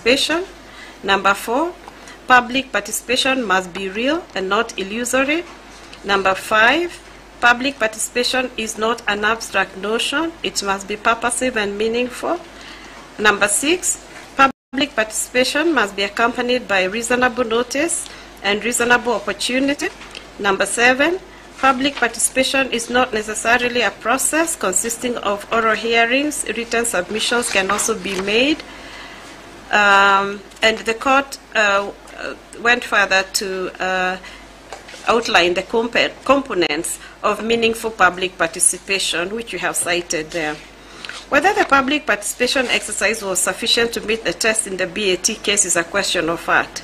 participation. Number 4, public participation must be real and not illusory. Number 5, public participation is not an abstract notion. It must be purposive and meaningful. Number 6, public participation must be accompanied by reasonable notice and reasonable opportunity. Number 7, public participation is not necessarily a process consisting of oral hearings. Written submissions can also be made. And the court went further to outline the components of meaningful public participation, which you have cited there. Whether the public participation exercise was sufficient to meet the test in the BAT case is a question of fact.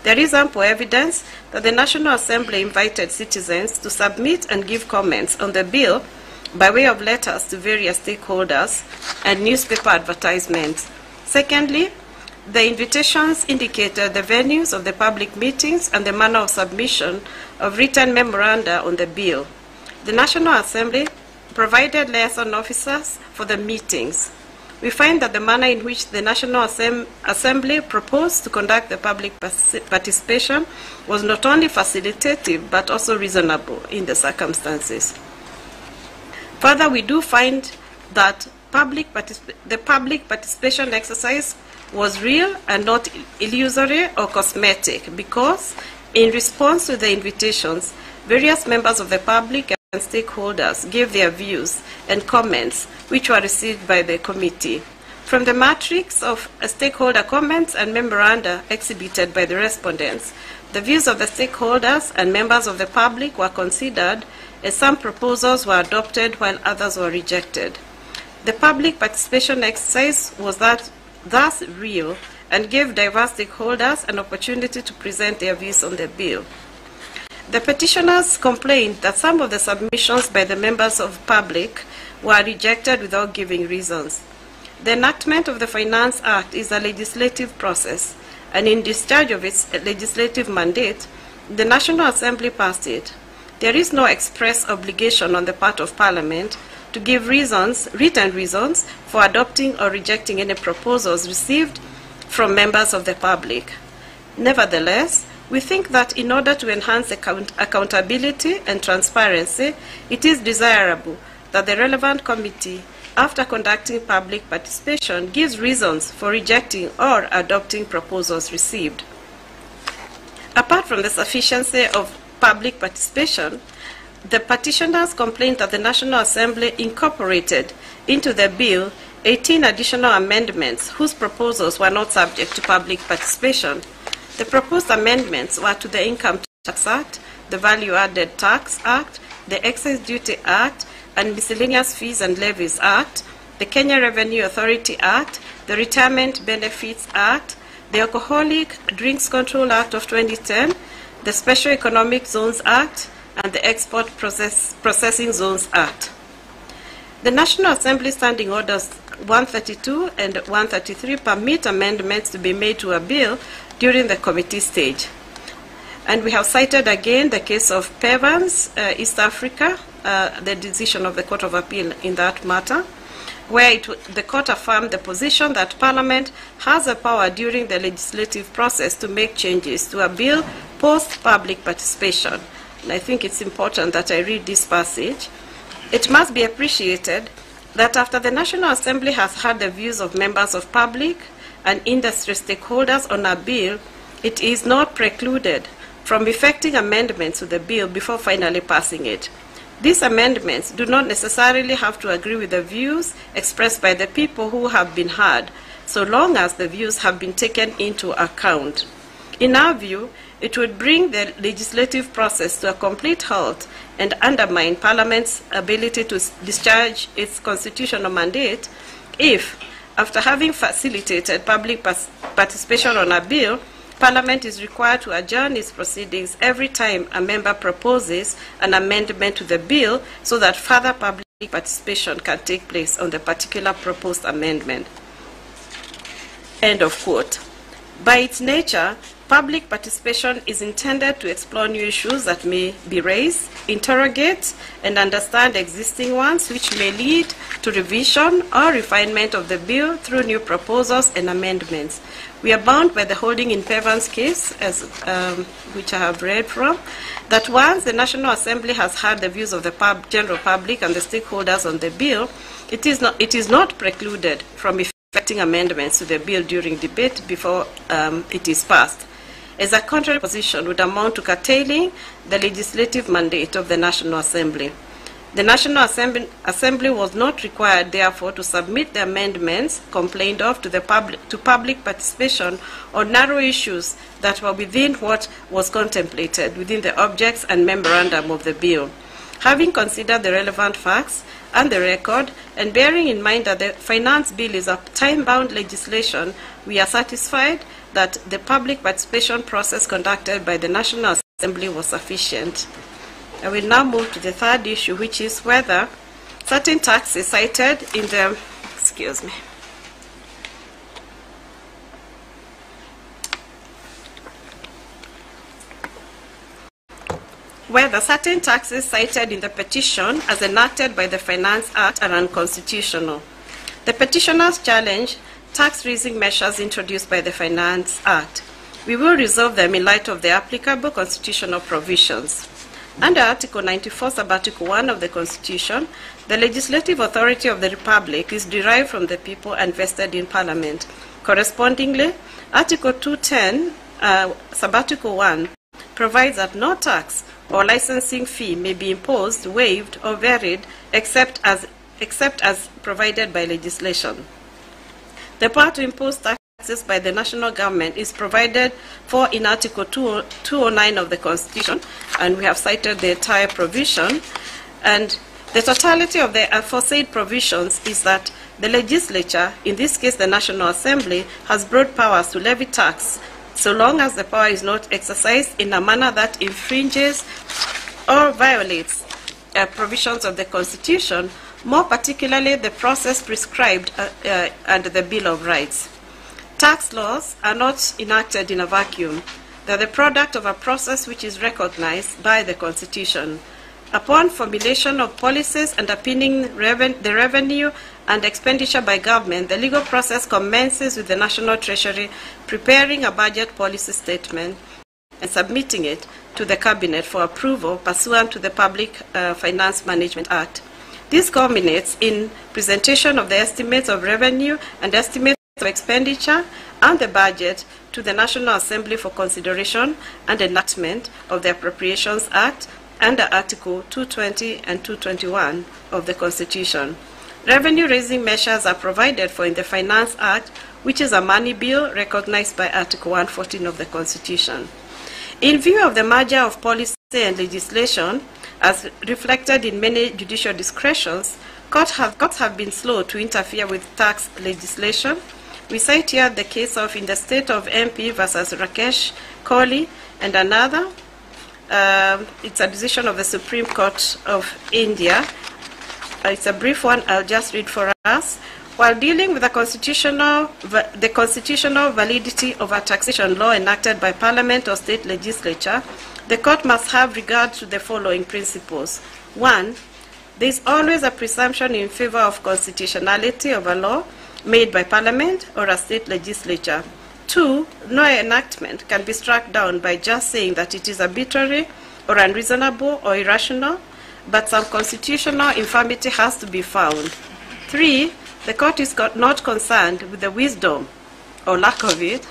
There is ample evidence that the National Assembly invited citizens to submit and give comments on the bill by way of letters to various stakeholders and newspaper advertisements. Secondly, the invitations indicated the venues of the public meetings and the manner of submission of written memoranda on the bill. The National Assembly provided liaison officers for the meetings. We find that the manner in which the National Assembly proposed to conduct the public participation was not only facilitative but also reasonable in the circumstances. Further, we do find that the public participation exercise was real and not illusory or cosmetic, because in response to the invitations, various members of the public and stakeholders gave their views and comments, which were received by the committee. From the matrix of stakeholder comments and memoranda exhibited by the respondents, the views of the stakeholders and members of the public were considered, as some proposals were adopted while others were rejected. The public participation exercise was thus real and gave diverse stakeholders an opportunity to present their views on the bill. The petitioners complained that some of the submissions by the members of the public were rejected without giving reasons. The enactment of the Finance Act is a legislative process, and in discharge of its legislative mandate, the National Assembly passed it. There is no express obligation on the part of Parliament to give written reasons for adopting or rejecting any proposals received from members of the public. Nevertheless, we think that in order to enhance accountability and transparency, it is desirable that the relevant committee, after conducting public participation, gives reasons for rejecting or adopting proposals received. Apart from the sufficiency of public participation, the petitioners complained that the National Assembly incorporated into the bill 18 additional amendments whose proposals were not subject to public participation. The proposed amendments were to the Income Tax Act, the Value Added Tax Act, the Excise Duty Act, and Miscellaneous Fees and Levies Act, the Kenya Revenue Authority Act, the Retirement Benefits Act, the Alcoholic Drinks Control Act of 2010, the Special Economic Zones Act, and the Export Processing Zones Act. The National Assembly Standing Orders 132 and 133 permit amendments to be made to a bill during the committee stage. And we have cited again the case of Pevans, East Africa, the decision of the Court of Appeal in that matter, where the court affirmed the position that Parliament has the power during the legislative process to make changes to a bill post-public participation. And I think it's important that I read this passage. It must be appreciated that after the National Assembly has heard the views of members of public and industry stakeholders on a bill, it is not precluded from effecting amendments to the bill before finally passing it. These amendments do not necessarily have to agree with the views expressed by the people who have been heard, so long as the views have been taken into account. In our view, it would bring the legislative process to a complete halt and undermine Parliament's ability to discharge its constitutional mandate if, after having facilitated public participation on a bill, Parliament is required to adjourn its proceedings every time a member proposes an amendment to the bill so that further public participation can take place on the particular proposed amendment. End of quote. By its nature, Public participation is intended to explore new issues that may be raised, interrogate and understand existing ones, which may lead to revision or refinement of the bill through new proposals and amendments. We are bound by the holding in Pevan's case, which I have read from, that once the National Assembly has heard the views of the general public and the stakeholders on the bill, it is not precluded from effecting amendments to the bill during debate before it is passed, as a contrary position would amount to curtailing the legislative mandate of the National Assembly. The National Assembly was not required, therefore, to submit the amendments complained of to public participation on narrow issues that were within what was contemplated within the objects and memorandum of the bill. Having considered the relevant facts and the record, and bearing in mind that the Finance Bill is a time-bound legislation, we are satisfied that the public participation process conducted by the National Assembly was sufficient. I will now move to the third issue, which is whether certain taxes cited in the, whether certain taxes cited in the petition as enacted by the Finance Act are unconstitutional. The petitioners challenge tax-raising measures introduced by the Finance Act. We will resolve them in light of the applicable constitutional provisions. Under Article 94, Sub-Article 1 of the Constitution, the legislative authority of the Republic is derived from the people and vested in Parliament. Correspondingly, Article 210, Sub-Article 1, provides that no tax or licensing fee may be imposed, waived, or varied except as provided by legislation. The power to impose taxes by the national government is provided for in Article 209 of the Constitution, and we have cited the entire provision. And the totality of the aforesaid provisions is that the legislature, in this case the National Assembly, has broad powers to levy tax, so long as the power is not exercised in a manner that infringes or violates provisions of the Constitution, more particularly the process prescribed under the Bill of Rights. Tax laws are not enacted in a vacuum. They are the product of a process which is recognized by the Constitution. Upon formulation of policies underpinning the revenue and expenditure by government, the legal process commences with the National Treasury preparing a budget policy statement and submitting it to the Cabinet for approval pursuant to the Public Finance Management Act. This culminates in presentation of the estimates of revenue and estimates of expenditure and the budget to the National Assembly for consideration and enactment of the Appropriations Act under Article 220 and 221 of the Constitution. Revenue-raising measures are provided for in the Finance Act, which is a money bill recognized by Article 114 of the Constitution. In view of the merger of policy and legislation, as reflected in many judicial discretions, courts have been slow to interfere with tax legislation. We cite here the case of in the state of MP versus Rakesh Kohli and another. It's a decision of the Supreme Court of India. It's a brief one, I'll just read for us. While dealing with the constitutional validity of a taxation law enacted by Parliament or state legislature, the court must have regard to the following principles. 1. There is always a presumption in favor of constitutionality of a law made by Parliament or a state legislature. 2. No enactment can be struck down by just saying that it is arbitrary or unreasonable or irrational, but some constitutional infirmity has to be found. 3. The court is not concerned with the wisdom or lack of it,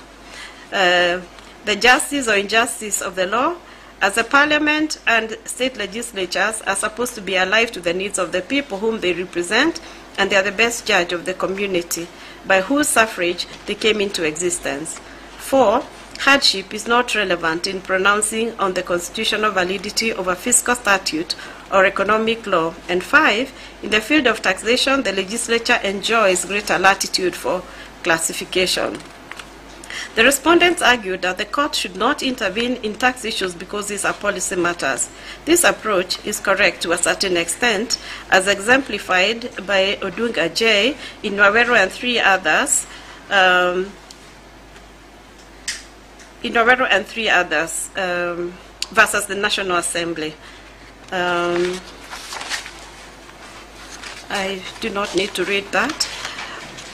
the justice or injustice of the law, as the Parliament and state legislatures are supposed to be alive to the needs of the people whom they represent, and they are the best judge of the community by whose suffrage they came into existence. 4. Hardship is not relevant in pronouncing on the constitutional validity of a fiscal statute or economic law. And 5. In the field of taxation, the legislature enjoys greater latitude for classification. The respondents argued that the court should not intervene in tax issues because these are policy matters. This approach is correct to a certain extent, as exemplified by Odunga J. in Wawero and 3 others. Indovero and 3 others, versus the National Assembly. I do not need to read that,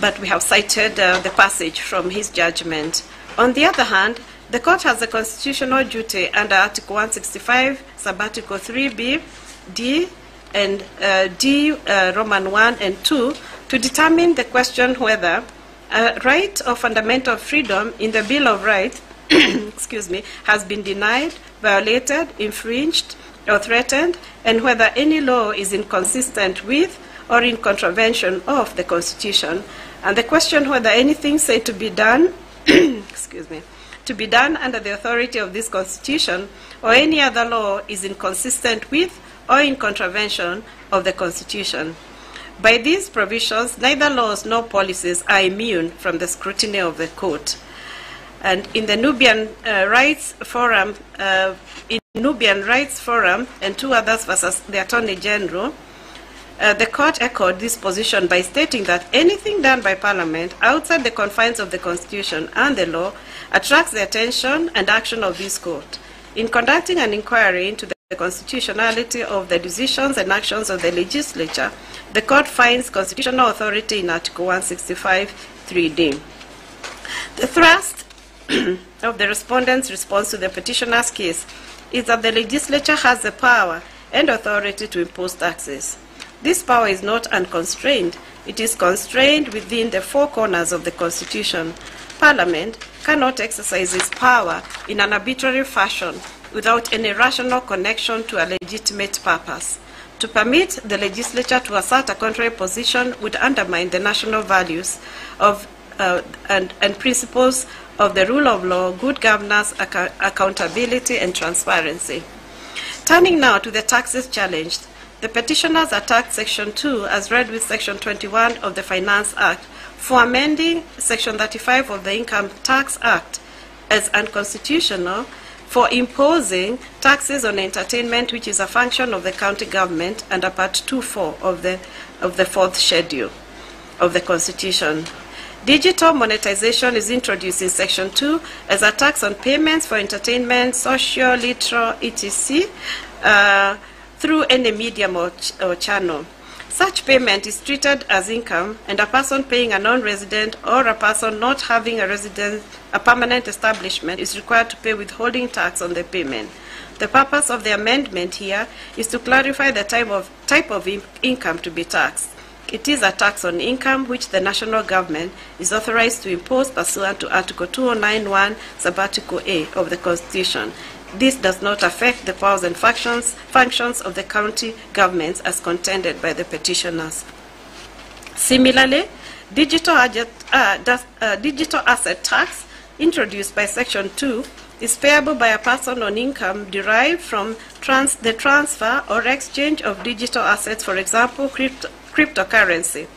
but we have cited the passage from his judgment. On the other hand, the court has a constitutional duty under Article 165, Subarticle 3b, D, and D, Roman 1 and 2, to determine the question whether a right of fundamental freedom in the Bill of Rights excuse me, has been denied, violated, infringed, or threatened, and whether any law is inconsistent with or in contravention of the Constitution, and the question whether anything said to be done excuse me, to be done under the authority of this Constitution or any other law is inconsistent with or in contravention of the Constitution. By these provisions, neither laws nor policies are immune from the scrutiny of the court. And in the Nubian Rights Forum, and 2 others versus the Attorney General, the court echoed this position by stating that anything done by Parliament outside the confines of the Constitution and the law attracts the attention and action of this court. In conducting an inquiry into the constitutionality of the decisions and actions of the legislature, the court finds constitutional authority in Article 165 3d. The thrust of the respondent's response to the petitioner's case is that the legislature has the power and authority to impose taxes. This power is not unconstrained. It is constrained within the 4 corners of the Constitution. Parliament cannot exercise its power in an arbitrary fashion without any rational connection to a legitimate purpose. To permit the legislature to assert a contrary position would undermine the national values of and principles of the rule of law, good governance, accountability, and transparency. Turning now to the taxes challenged, the petitioners attacked Section 2, as read with Section 21 of the Finance Act, for amending Section 35 of the Income Tax Act as unconstitutional for imposing taxes on entertainment, which is a function of the county government under Part 2.4 of the 4th schedule of the Constitution. Digital monetization is introduced in Section 2 as a tax on payments for entertainment, social, literal, etc., through any medium or channel. Such payment is treated as income, and a person paying a non-resident or a person not having a permanent establishment is required to pay withholding tax on the payment. The purpose of the amendment here is to clarify the type of income to be taxed. It is a tax on income which the national government is authorized to impose pursuant to Article 209(1), Subarticle A of the Constitution. This does not affect the powers and functions of the county governments as contended by the petitioners. Similarly, digital asset tax introduced by Section 2 is payable by a person on income derived from the transfer or exchange of digital assets, for example, cryptocurrency.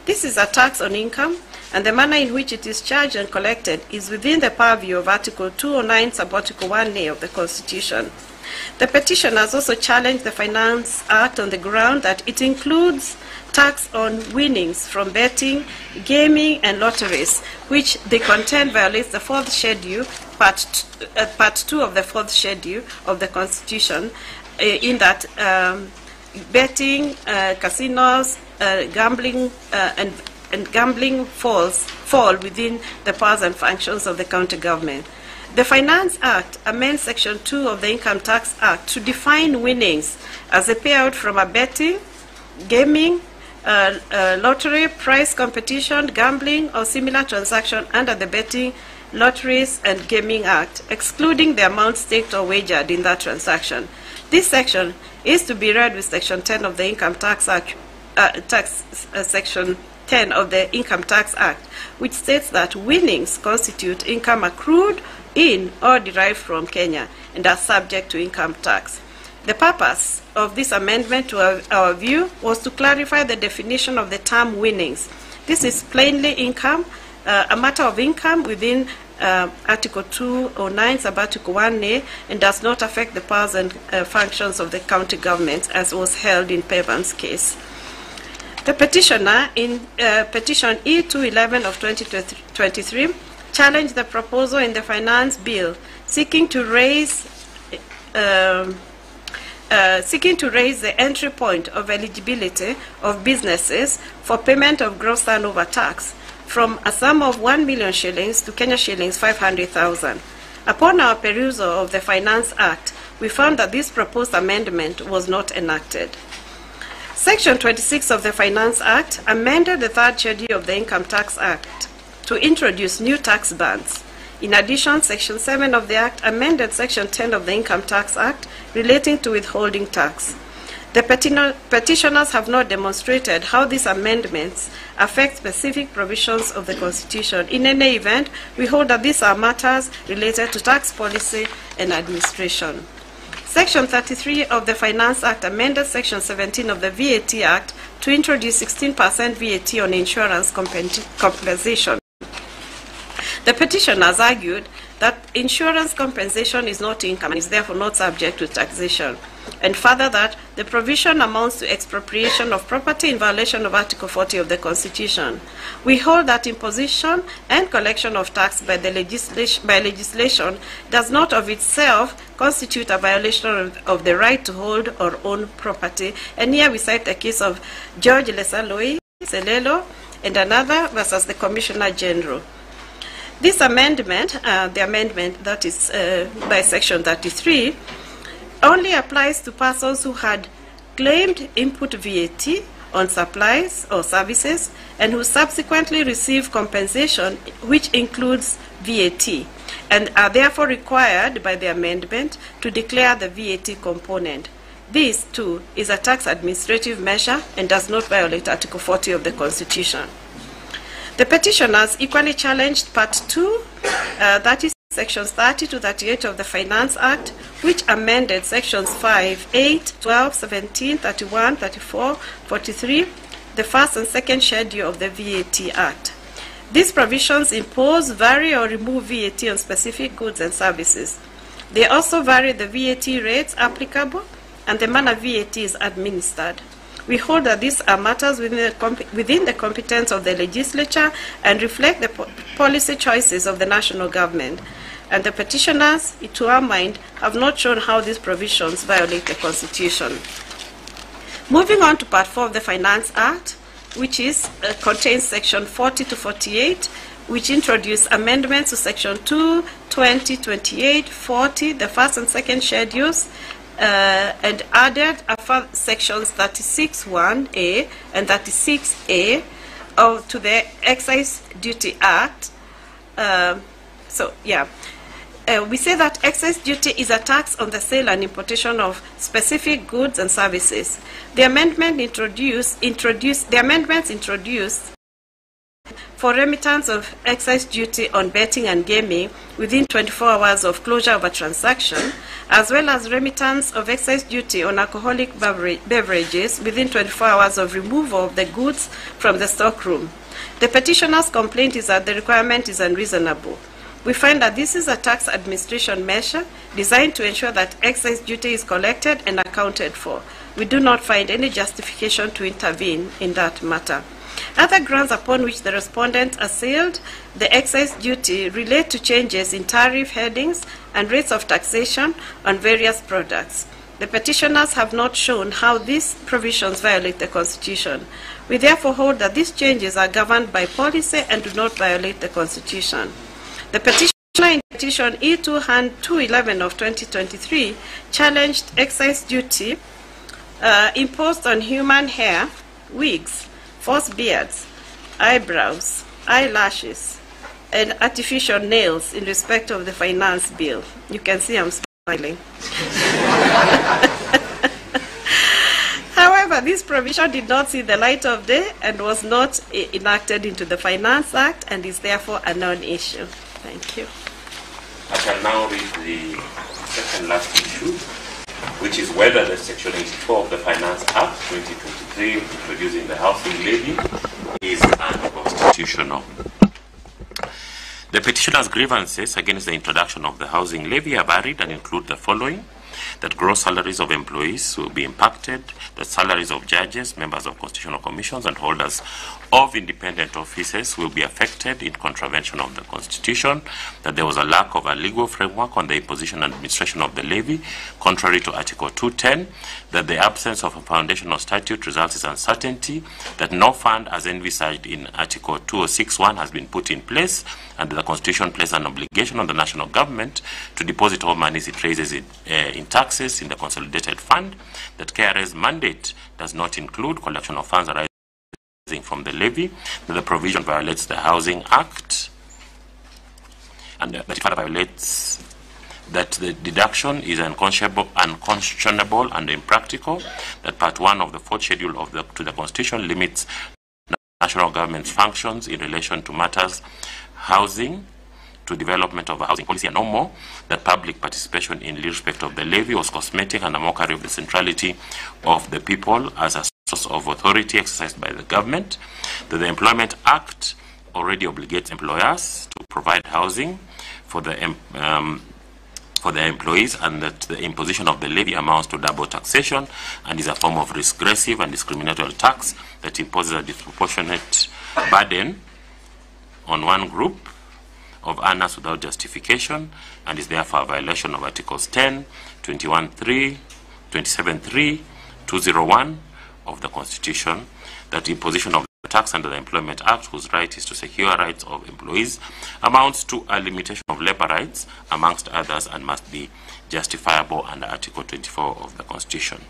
This is a tax on income, and the manner in which it is charged and collected is within the purview of Article 209, Subarticle 1A of the Constitution. The petitioners also challenged the Finance Act on the ground that it includes tax on winnings from betting, gaming, and lotteries, which they contend violates the 4th schedule, Part 2 of the 4th schedule of the Constitution, in that betting, casinos, gambling, and gambling fall within the powers and functions of the county government. The Finance Act amends Section 2 of the Income Tax Act to define winnings as a payout from a betting, gaming, lottery, prize competition, gambling, or similar transaction under the Betting, Lotteries, and Gaming Act, excluding the amount staked or wagered in that transaction. This section is to be read with Section 10 of the Income Tax Act, Section 10 of the Income Tax Act, which states that winnings constitute income accrued in or derived from Kenya and are subject to income tax. The purpose of this amendment, to our view, was to clarify the definition of the term winnings. This is plainly income, a matter of income within Article 209, Subarticle 1A, and does not affect the powers and functions of the county government, as was held in Pevan's case. The petitioner, in petition E211 of 2023, challenged the proposal in the finance bill seeking to raise the entry point of eligibility of businesses for payment of gross turnover tax from a sum of 1 million shillings to Kenya shillings 500,000. Upon our perusal of the Finance Act, we found that this proposed amendment was not enacted. Section 26 of the Finance Act amended the third schedule of the Income Tax Act to introduce new tax bands. In addition, Section 7 of the Act amended Section 10 of the Income Tax Act relating to withholding tax. The petitioners have not demonstrated how these amendments affect specific provisions of the Constitution. In any event, we hold that these are matters related to tax policy and administration. Section 33 of the Finance Act amended Section 17 of the VAT Act to introduce 16% VAT on insurance compensation. The petitioners argued that insurance compensation is not income and is therefore not subject to taxation, and further that the provision amounts to expropriation of property in violation of Article 40 of the Constitution. We hold that imposition and collection of tax by legislation does not of itself constitute a violation of the right to hold or own property, and here we cite the case of George Lesaloi, Selelo, and another versus the Commissioner General. This amendment, the amendment that is by Section 33, only applies to persons who had claimed input VAT on supplies or services and who subsequently receive compensation, which includes VAT, and are therefore required by the amendment to declare the VAT component. This, too, is a tax administrative measure and does not violate Article 40 of the Constitution. The petitioners equally challenged Part 2, that is Sections 30 to 38 of the Finance Act, which amended Sections 5, 8, 12, 17, 31, 34, 43, the first and second schedule of the VAT Act. These provisions impose, vary, or remove VAT on specific goods and services. They also vary the VAT rates applicable and the manner VAT is administered. We hold that these are matters within the competence of the legislature and reflect the policy choices of the national government. And the petitioners, to our mind, have not shown how these provisions violate the Constitution. Moving on to Part 4 of the Finance Act, which contains Section 40 to 48, which introduced amendments to Section 2, 20, 28, 40, the first and second schedules, and added Sections 36(1)A and 36(A) to the Excise Duty Act. We say that excise duty is a tax on the sale and importation of specific goods and services. The amendments introduced for remittance of excise duty on betting and gaming within 24 hours of closure of a transaction, as well as remittance of excise duty on alcoholic beverages within 24 hours of removal of the goods from the stockroom. The petitioner's complaint is that the requirement is unreasonable. We find that this is a tax administration measure designed to ensure that excise duty is collected and accounted for. We do not find any justification to intervene in that matter. Other grounds upon which the respondents assailed the excise duty relate to changes in tariff headings and rates of taxation on various products. The petitioners have not shown how these provisions violate the Constitution. We therefore hold that these changes are governed by policy and do not violate the Constitution. The petitioner in Petition E211 of 2023 challenged excise duty imposed on human hair, wigs, false beards, eyebrows, eyelashes, and artificial nails in respect of the finance bill. You can see I'm smiling. However, this provision did not see the light of day and was not enacted into the Finance Act and is therefore a non-issue. Thank you. I shall now read the second last issue, which is whether the Section 84 of the Finance Act 2023, introducing the housing levy, is unconstitutional. The petitioner's grievances against the introduction of the housing levy are varied and include the following. that gross salaries of employees will be impacted, that salaries of judges, members of constitutional commissions, and holders of independent offices will be affected in contravention of the Constitution, that there was a lack of a legal framework on the imposition and administration of the levy, contrary to Article 210, that the absence of a foundational statute results in uncertainty, that no fund as envisaged in Article 2061 has been put in place, and that the Constitution places an obligation on the national government to deposit all monies it raises in taxes in the consolidated fund, that KRA's mandate does not include collection of funds arising from the levy, that the provision violates the Housing Act, and that it further violates that the deduction is unconscionable and impractical, that Part 1 of the 4th Schedule to the Constitution limits national government's functions in relation to matters housing, to development of a housing policy, and no more, that public participation in respect of the levy was cosmetic and a mockery of the centrality of the people as a source of authority exercised by the government, that the Employment Act already obligates employers to provide housing for their employees, and that the imposition of the levy amounts to double taxation and is a form of regressive and discriminatory tax that imposes a disproportionate burden on one group of earners without justification, and is therefore a violation of Articles 10, 21.3, 27.3, 201 of the Constitution, that the imposition of the tax under the Employment Act, whose right is to secure rights of employees, amounts to a limitation of labor rights, amongst others, and must be justifiable under Article 24 of the Constitution.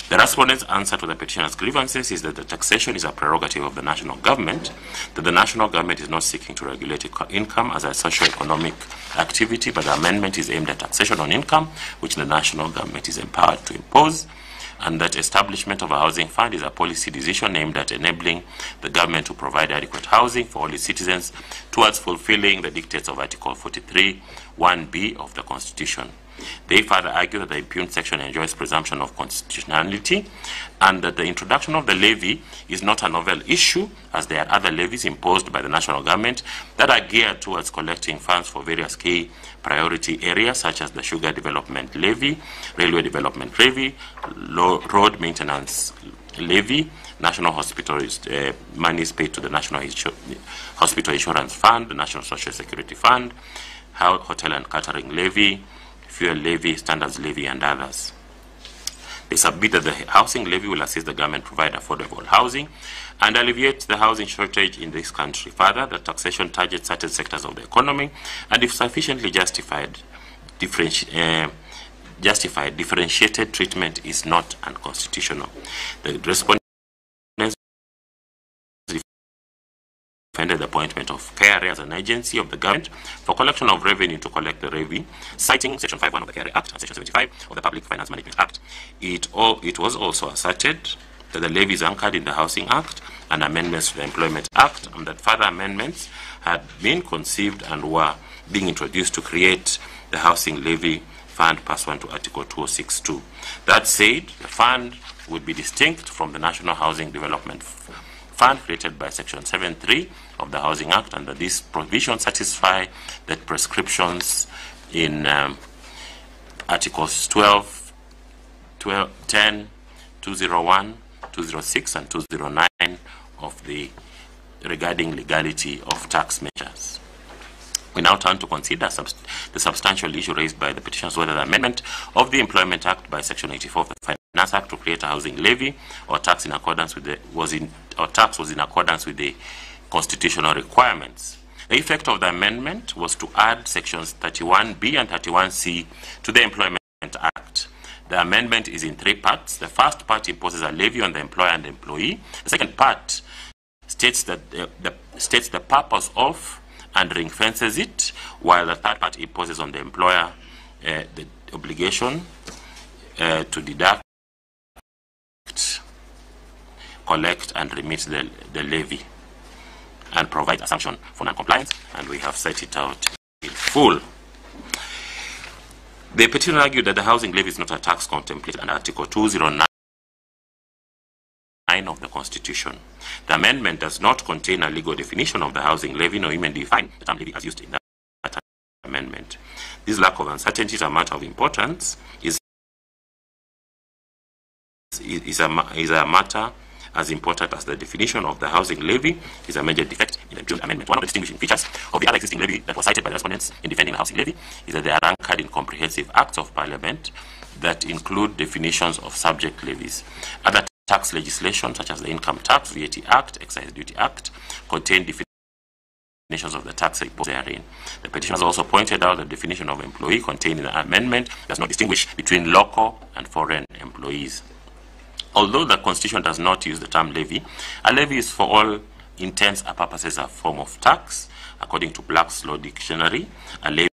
The respondent's answer to the petitioner's grievances is that the taxation is a prerogative of the national government, that the national government is not seeking to regulate income as a socio-economic activity, but the amendment is aimed at taxation on income, which the national government is empowered to impose, and that establishment of a housing fund is a policy decision aimed at enabling the government to provide adequate housing for all its citizens towards fulfilling the dictates of Article 43(1)(b) of the Constitution. They further argue that the impugned section enjoys presumption of constitutionality, and that the introduction of the levy is not a novel issue, as there are other levies imposed by the national government that are geared towards collecting funds for various key priority areas, such as the sugar development levy, railway development levy, road maintenance levy, national hospital monies paid to the National Hospital Insurance Fund, the National Social Security Fund, hotel and catering levy, fuel levy, standards levy, and others. They submit that the housing levy will assist the government provide affordable housing and alleviate the housing shortage in this country. Further, the taxation targets certain sectors of the economy, and if sufficiently justified, differentiated treatment is not unconstitutional. The respondents defended the appointment of KRA as an agency of the government for collection of revenue to collect the levy, citing Section 5(1) of the KRA Act and Section 75 of the Public Finance Management Act. It was also asserted that the levy is anchored in the Housing Act and amendments to the Employment Act, and that further amendments had been conceived and were being introduced to create the housing levy fund pursuant to Article 2062. That said, the fund would be distinct from the National Housing Development Fund created by Section 7(3) of the Housing Act, and that these provisions satisfy the prescriptions in Articles 12, 10, 201, 206, and 209 of the regarding legality of tax measures. We now turn to consider the substantial issue raised by the petitioners, whether the amendment of the Employment Act by Section 84 of the Finance Act to create a housing levy or tax in accordance with was in accordance with the constitutional requirements. The effect of the amendment was to add sections 31B and 31C to the Employment Act. The amendment is in 3 parts. The first part imposes a levy on the employer and employee. The second part states that states the purpose of and ring fences it, while the third part imposes on the employer the obligation to deduct, collect, and remit the levy, and provide a sanction for non-compliance, and we have set it out in full. The petitioner argued that the housing levy is not a tax contemplated under Article 209 of the Constitution. The amendment does not contain a legal definition of the housing levy, nor even define the term levy as used in that amendment. This lack of uncertainty is a matter of importance, is is a matter as important as the definition of the housing levy is a major defect in the June Amendment. One of the distinguishing features of the other existing levy that was cited by the respondents in defending the housing levy is that they are anchored in comprehensive acts of parliament that include definitions of subject levies. Other tax legislation, such as the Income Tax, VAT Act, Excise Duty Act, contain definitions of the tax imposed therein. The petitioners also pointed out that the definition of employee contained in the amendment does not distinguish between local and foreign employees. Although the Constitution does not use the term levy, a levy is for all intents and purposes a form of tax. According to Black's Law Dictionary, a levy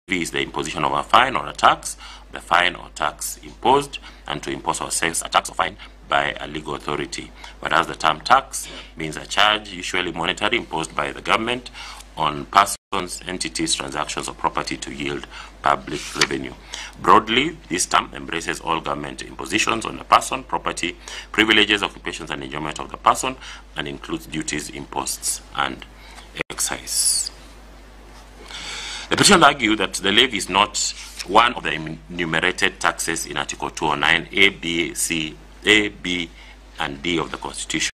is the imposition of a fine or a tax, the fine or tax imposed, and to impose or assess a tax or fine by a legal authority, whereas the term tax means a charge, usually monetary, imposed by the government on persons, entities, transactions, or property to yield public revenue. Broadly, this term embraces all government impositions on a person, property, privileges, occupations, and enjoyment of the person, and includes duties, imposts, and excise. The petitioners argue that the levy is not one of the enumerated taxes in Article 209 A, B, and D of the Constitution.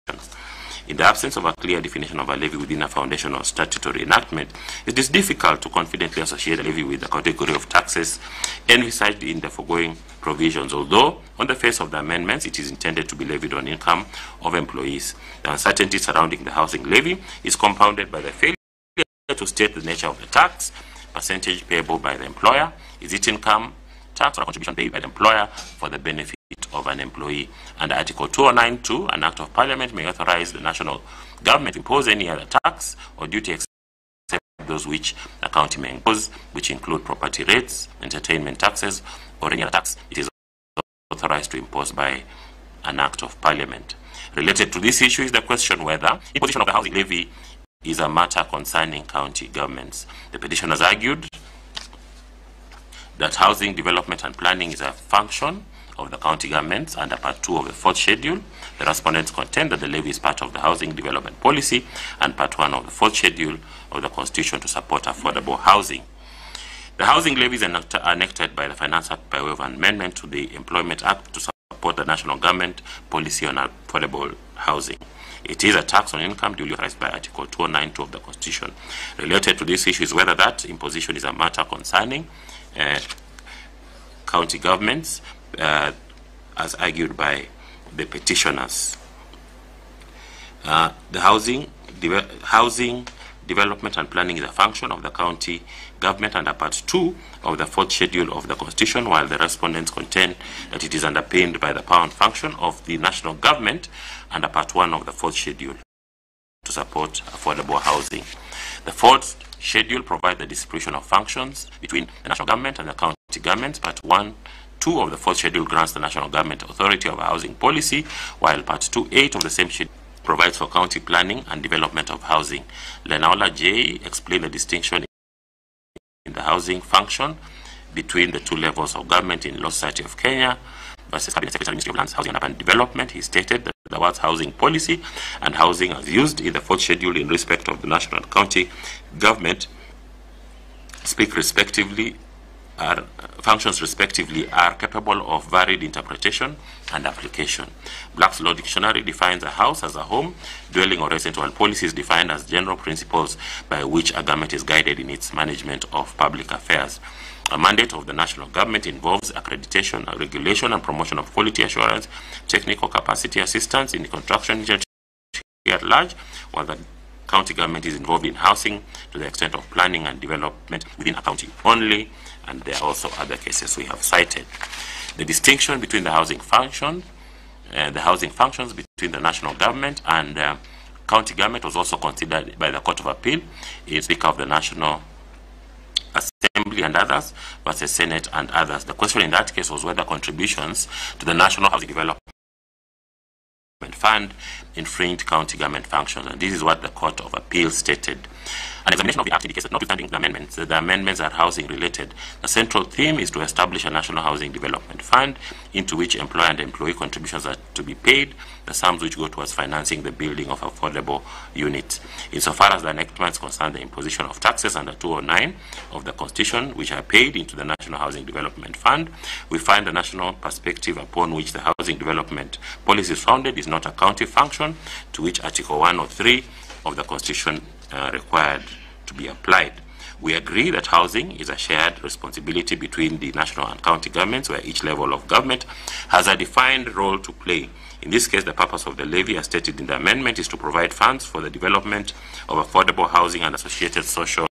In the absence of a clear definition of a levy within a foundation or statutory enactment, it is difficult to confidently associate a levy with the category of taxes envisaged in the foregoing provisions, although on the face of the amendments it is intended to be levied on income of employees. The uncertainty surrounding the housing levy is compounded by the failure to state the nature of the tax, percentage payable by the employer, is it income tax or a contribution paid by the employer for the benefit of an employee. Under Article 209(2), an Act of Parliament may authorize the national government to impose any other tax or duty except those which the county may impose, which include property rates, entertainment taxes, or any other tax it is authorized to impose by an Act of Parliament. Related to this issue is the question whether imposition of the housing levy is a matter concerning county governments. The petitioners argued that housing development and planning is a function of the county governments under Part 2 of the 4th Schedule. The respondents contend that the levy is part of the housing development policy and Part 1 of the 4th Schedule of the Constitution to support affordable housing. The housing levy is enacted by the Finance Act by way of an amendment to the Employment Act to support the national government policy on affordable housing. It is a tax on income duly authorized by Article 209(2) of the Constitution. Related to this issue is whether that imposition is a matter concerning county governments, as argued by the petitioners. The housing development and planning is a function of the county government under Part 2 of the 4th Schedule of the Constitution, while the respondents contend that it is underpinned by the power and function of the national government under Part 1 of the 4th Schedule to support affordable housing. The 4th Schedule provides the distribution of functions between the national government and the county governments. Part 1(2) of the 4th Schedule grants the national government authority of a housing policy, while Part 2(8) of the same schedule provides for county planning and development of housing. Lenaola J. explained the distinction in the housing function between the two levels of government in Law Society of Kenya versus Cabinet Secretary, Ministry of Lands, Housing and Urban Development. He stated that the words housing policy and housing as used in the 4th Schedule in respect of the national and county government speak respectively, functions respectively, are capable of varied interpretation and application. Black's Law Dictionary defines a house as a home, dwelling, or residence, while policy is defined as general principles by which a government is guided in its management of public affairs. A mandate of the national government involves accreditation, regulation, and promotion of quality assurance, technical capacity assistance in the construction industry at large, while the county government is involved in housing to the extent of planning and development within a county only, and there are also other cases we have cited. The distinction between the housing functions between the national government and county government was also considered by the Court of Appeal in Speaker of the National Assembly and others versus Senate and others. The question in that case was whether contributions to the National Housing Development Fund infringed county government functions, and this is what the Court of Appeal stated. An examination of the Act indicates that notwithstanding the amendments are housing related. The central theme is to establish a national housing development fund into which employer and employee contributions are to be paid, the sums which go towards financing the building of affordable units. Insofar as the enactments concern the imposition of taxes under 209 of the Constitution, which are paid into the National Housing Development Fund, we find the national perspective upon which the housing development policy is founded is not a county function to which Article 103 of the Constitution required to be applied. We agree that housing is a shared responsibility between the national and county governments, where each level of government has a defined role to play. In this case, the purpose of the levy, as stated in the amendment, is to provide funds for the development of affordable housing and associated social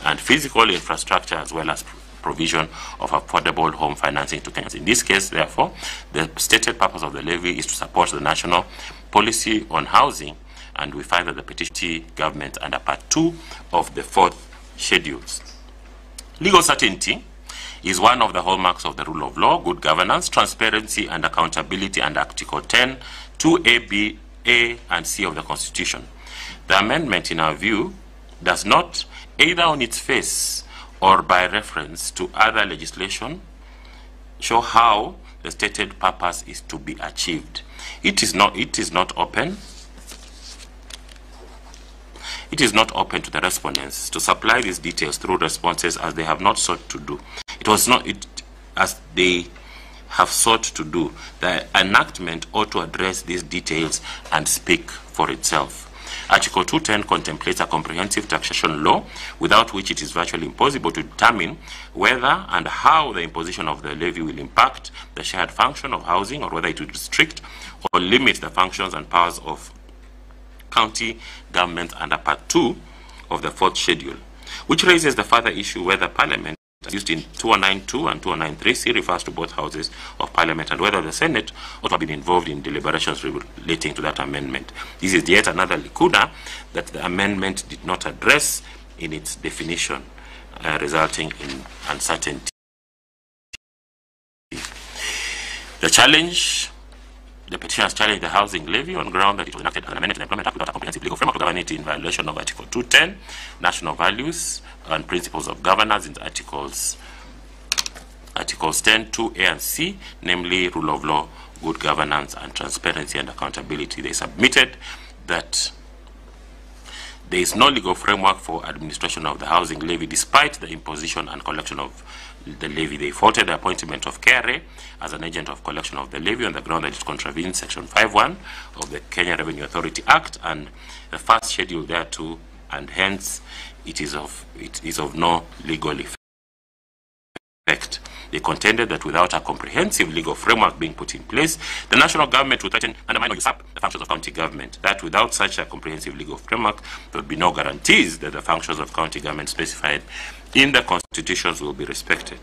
and physical infrastructure, as well as provision of affordable home financing to Kenyans. In this case, therefore, the stated purpose of the levy is to support the national policy on housing, and we find that the petition government under Part 2 of the 4th schedules. Legal certainty is one of the hallmarks of the rule of law, good governance, transparency, and accountability under Article 10, 2A, B, A, and C of the Constitution. The amendment, in our view, does not, either on its face or by reference to other legislation, show how the stated purpose is to be achieved. It is not open. It is not open to the respondents to supply these details through responses, as they have not sought to do. It was not as they have sought to do. The enactment ought to address these details and speak for itself. Article 210 contemplates a comprehensive taxation law, without which it is virtually impossible to determine whether and how the imposition of the levy will impact the shared function of housing, or whether it will restrict or limit the functions and powers of county government under Part 2 of the 4th schedule, which raises the further issue whether Parliament, as used in 209.2 and 209.3c, refers to both houses of Parliament, and whether the Senate ought to have been involved in deliberations relating to that amendment. This is yet another lacuna that the amendment did not address in its definition, resulting in uncertainty. The petitioners challenged the housing levy on ground that it was enacted as an amendment to the Employment Act without a comprehensive legal framework to govern it, in violation of Article 210, national values and principles of governance, in Articles 10, 2A and C, namely rule of law, good governance, and transparency and accountability. They submitted that there is no legal framework for administration of the housing levy, despite the imposition and collection of the levy. They faulted the appointment of KRA as an agent of collection of the levy on the ground that it contravenes Section 5.1 of the Kenya Revenue Authority Act and the first schedule thereto, and hence it is of no legal effect. They contended that without a comprehensive legal framework being put in place, the national government would threaten, undermine, or usurp the functions of county government. That without such a comprehensive legal framework, there would be no guarantees that the functions of county government specified in the constitutions will be respected.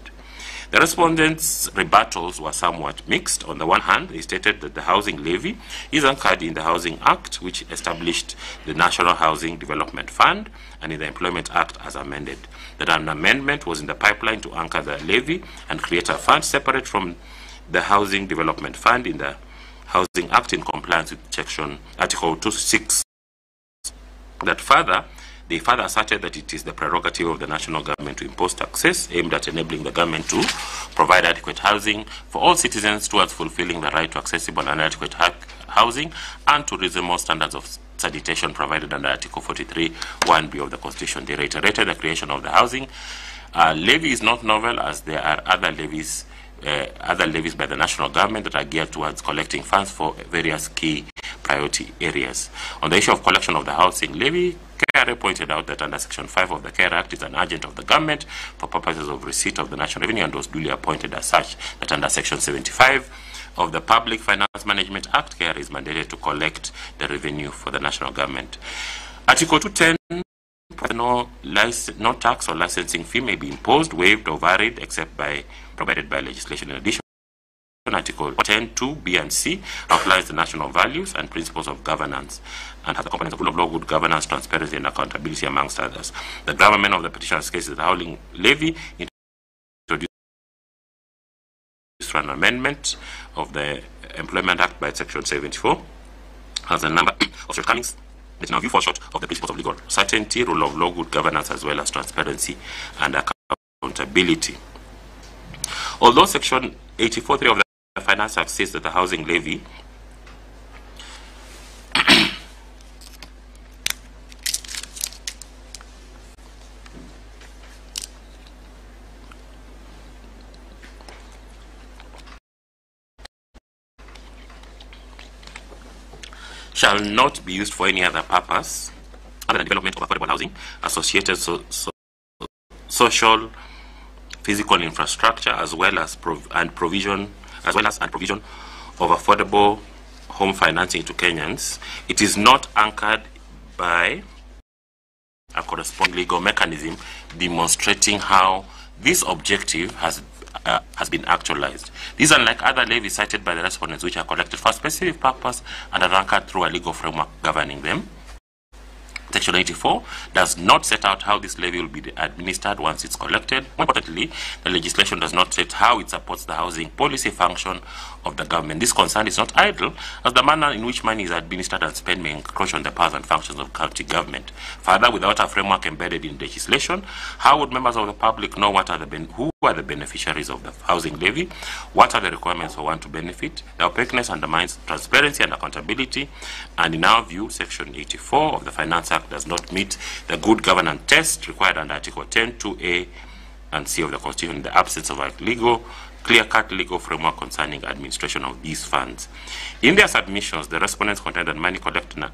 The respondents' rebuttals were somewhat mixed. On the one hand, they stated that the housing levy is anchored in the Housing Act, which established the National Housing Development Fund, and in the Employment Act as amended. That an amendment was in the pipeline to anchor the levy and create a fund separate from the Housing Development Fund in the Housing Act, in compliance with Section Article 26. They further asserted that it is the prerogative of the national government to impose taxes aimed at enabling the government to provide adequate housing for all citizens towards fulfilling the right to accessible and adequate housing and to reasonable standards of sanitation provided under Article 43, 1B of the Constitution. They reiterated the creation of the housing levy is not novel, as there are other levies by the national government that are geared towards collecting funds for various key priority areas. On the issue of collection of the housing levy, KRA pointed out that under Section 5 of the KRA Act is an agent of the government for purposes of receipt of the national revenue, and was duly appointed as such. That under Section 75 of the Public Finance Management Act, KRA is mandated to collect the revenue for the national government. Article 210, no tax or licensing fee may be imposed, waived, or varied except provided by legislation. In addition, Article 10, 2, B and C outlines the national values and principles of governance and has the components of rule of law, good governance, transparency, and accountability, amongst others. The government of the petitioner's case is the housing levy introduced through an amendment of the Employment Act by Section 74, has a number of shortcomings in our view, fall short of the principles of legal certainty, rule of law, good governance, as well as transparency and accountability. Although Section 84.3 of the Finance Act says that the housing levy shall not be used for any other purpose other than development of affordable housing, associated social, physical infrastructure, as well as provision of affordable home financing to Kenyans. It is not anchored by a corresponding legal mechanism demonstrating how this objective has been actualized. These are like other levies cited by the respondents, which are collected for a specific purpose and are anchored through a legal framework governing them. Section 84 does not set out how this levy will be administered once it's collected. More importantly, the legislation does not set how it supports the housing policy function of the government. This concern is not idle, as the manner in which money is administered and spent may encroach on the powers and functions of county government. Further, without a framework embedded in legislation, how would members of the public know who are the beneficiaries of the housing levy? What are the requirements for one to benefit? The opaqueness undermines transparency and accountability, and in our view, Section 84 of the Finance Act does not meet the good governance test required under Article 10(2)(a) and C of the Constitution in the absence of a clear-cut legal framework concerning administration of these funds. In their submissions, the respondents contend that money collected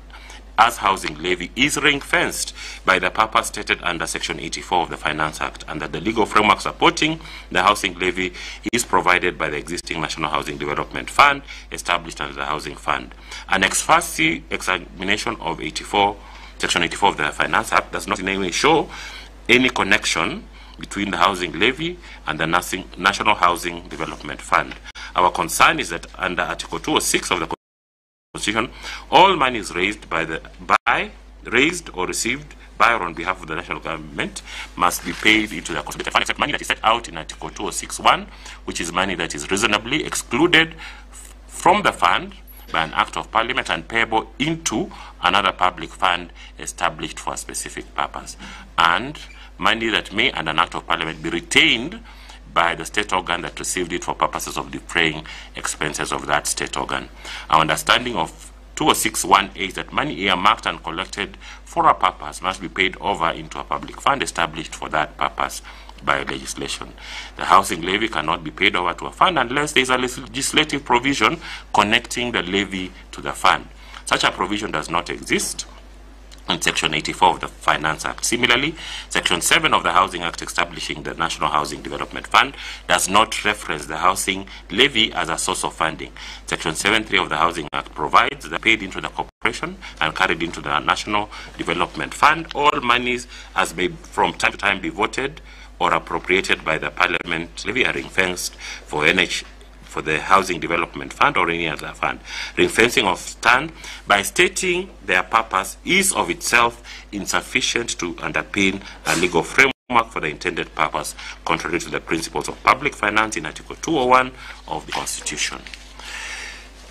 as housing levy is ring-fenced by the purpose stated under Section 84 of the Finance Act, and that the legal framework supporting the housing levy is provided by the existing National Housing Development Fund established under the Housing Fund. An ex facie examination of Section 84 of the Finance Act does not in any way show any connection between the housing levy and the National Housing Development Fund. Our concern is that under Article 206 of the Constitution, all money is raised or received by or on behalf of the national government must be paid into the consolidated fund, except money that is set out in Article 206(1), which is money that is reasonably excluded from the fund by an Act of Parliament and payable into another public fund established for a specific purpose, and money that may, under an Act of Parliament, be retained by the state organ that received it for purposes of defraying expenses of that state organ. Our understanding of 206(1) is that money earmarked and collected for a purpose must be paid over into a public fund established for that purpose by legislation. The housing levy cannot be paid over to a fund unless there is a legislative provision connecting the levy to the fund. Such a provision does not exist in Section 84 of the Finance Act. Similarly, Section 7 of the Housing Act establishing the National Housing Development Fund does not reference the housing levy as a source of funding. Section 7.3 of the Housing Act provides that paid into the corporation and carried into the National Development Fund, all monies as may from time to time be voted or appropriated by the Parliament levy are ring-fenced for the Housing Development Fund or any other fund. Ring-fencing of stand by stating their purpose is of itself insufficient to underpin a legal framework for the intended purpose, contrary to the principles of public finance in Article 201 of the Constitution.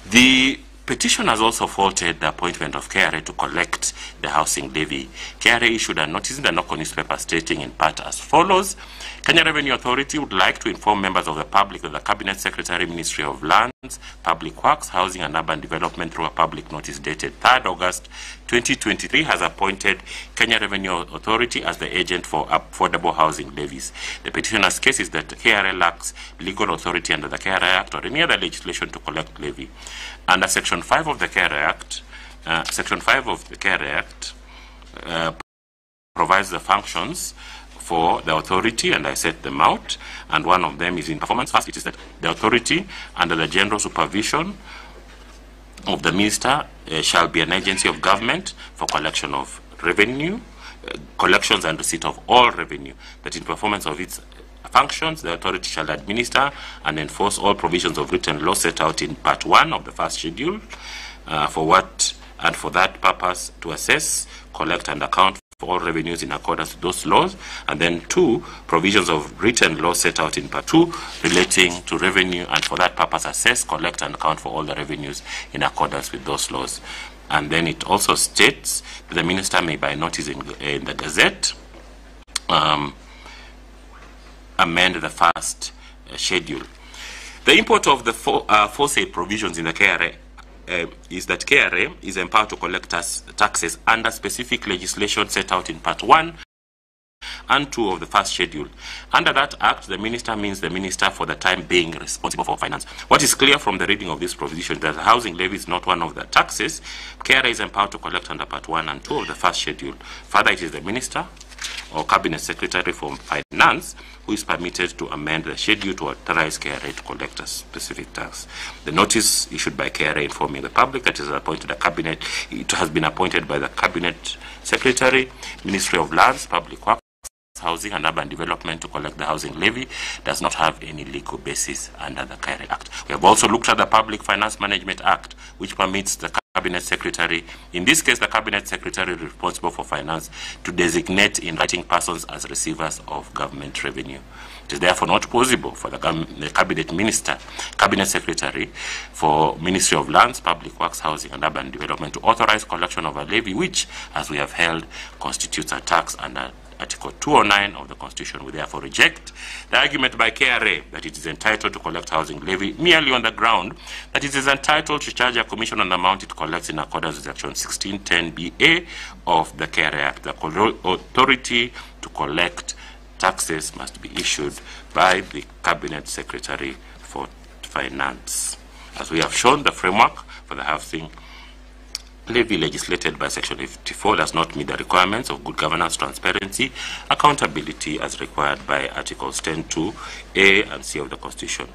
The petition has also faulted the appointment of KRA to collect the housing levy. KRA issued a notice in the local newspaper stating in part as follows: Kenya Revenue Authority would like to inform members of the public that the Cabinet Secretary, Ministry of Lands, Public Works, Housing and Urban Development, through a public notice dated 3rd August 2023, has appointed Kenya Revenue Authority as the agent for affordable housing levies. The petitioner's case is that KRA lacks legal authority under the KRA Act or any other legislation to collect levy. Under Section 5 of the KRA Act, provides the functions for the authority, and I set them out, and one of them is in performance. First, it is that the authority, under the general supervision of the minister, shall be an agency of government for collection of revenue, collections and receipt of all revenue, that in performance of its functions, the authority shall administer and enforce all provisions of written law set out in Part 1 of the first schedule, for that purpose to assess, collect and account for all revenues in accordance with those laws, and then 2, provisions of written law set out in Part 2 relating to revenue, and for that purpose assess, collect and account for all the revenues in accordance with those laws. And then it also states that the minister may, by notice in the Gazette, amend the first schedule. The import of the foresaid provisions in the KRA is that KRA is empowered to collect taxes under specific legislation set out in Part 1 and 2 of the first schedule. Under that act, the minister means the minister for the time being responsible for finance. What is clear from the reading of this provision is that the housing levy is not one of the taxes KRA is empowered to collect under Part 1 and 2 of the first schedule. Further, it is the minister or cabinet secretary for finance who is permitted to amend the schedule to authorize KRA to collect a specific tax. The notice issued by KRA informing the public that it has been appointed by the cabinet secretary, Ministry of Lands, Public Works, Housing and Urban Development to collect the housing levy does not have any legal basis under the KRA Act. We have also looked at the Public Finance Management Act, which permits the Cabinet Secretary, in this case the Cabinet Secretary responsible for finance, to designate in writing persons as receivers of government revenue. It is therefore not possible for the Cabinet Minister, Cabinet Secretary for Ministry of Lands, Public Works, Housing and Urban Development to authorize collection of a levy which, as we have held, constitutes a tax under Article 209 of the Constitution. We therefore reject the argument by KRA that it is entitled to collect housing levy merely on the ground that it is entitled to charge a commission on the amount it collects in accordance with Section 1610BA of the KRA Act. The authority to collect taxes must be issued by the Cabinet Secretary for Finance. As we have shown, the framework for the housing levy legislated by Section 54 does not meet the requirements of good governance, transparency, accountability as required by Articles 10(2)A and C of the Constitution.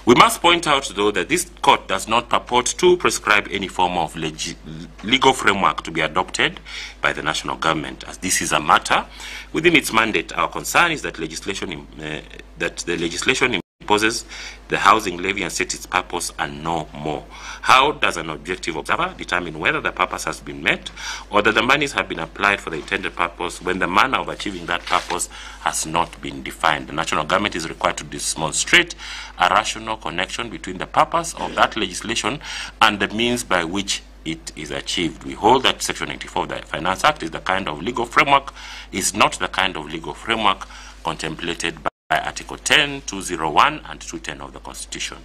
We must point out, though, that this court does not purport to prescribe any form of legal framework to be adopted by the national government, as this is a matter within its mandate. Our concern is that the legislation imposes the housing levy and sets its purpose and no more. How does an objective observer determine whether the purpose has been met or that the monies have been applied for the intended purpose when the manner of achieving that purpose has not been defined? The national government is required to demonstrate a rational connection between the purpose of that legislation and the means by which it is achieved. We hold that Section 94 of the Finance Act is the kind of legal framework, is not the kind of legal framework contemplated by Article 10, 201 and 210 of the Constitution.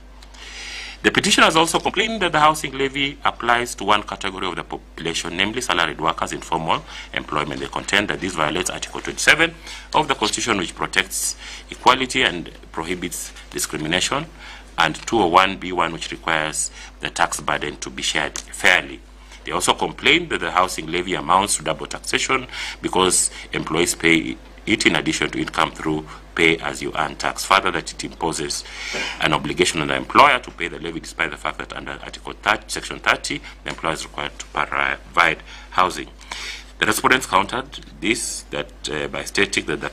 The petition has also complained that the housing levy applies to one category of the population, namely salaried workers in formal employment. They contend that this violates Article 27 of the Constitution, which protects equality and prohibits discrimination, and 201B1, which requires the tax burden to be shared fairly. They also complain that the housing levy amounts to double taxation because employees pay it in addition to income through pay-as-you-earn tax. Further, that it imposes an obligation on the employer to pay the levy despite the fact that under Article 30, Section 30, the employer is required to provide housing. The respondents countered this by stating that the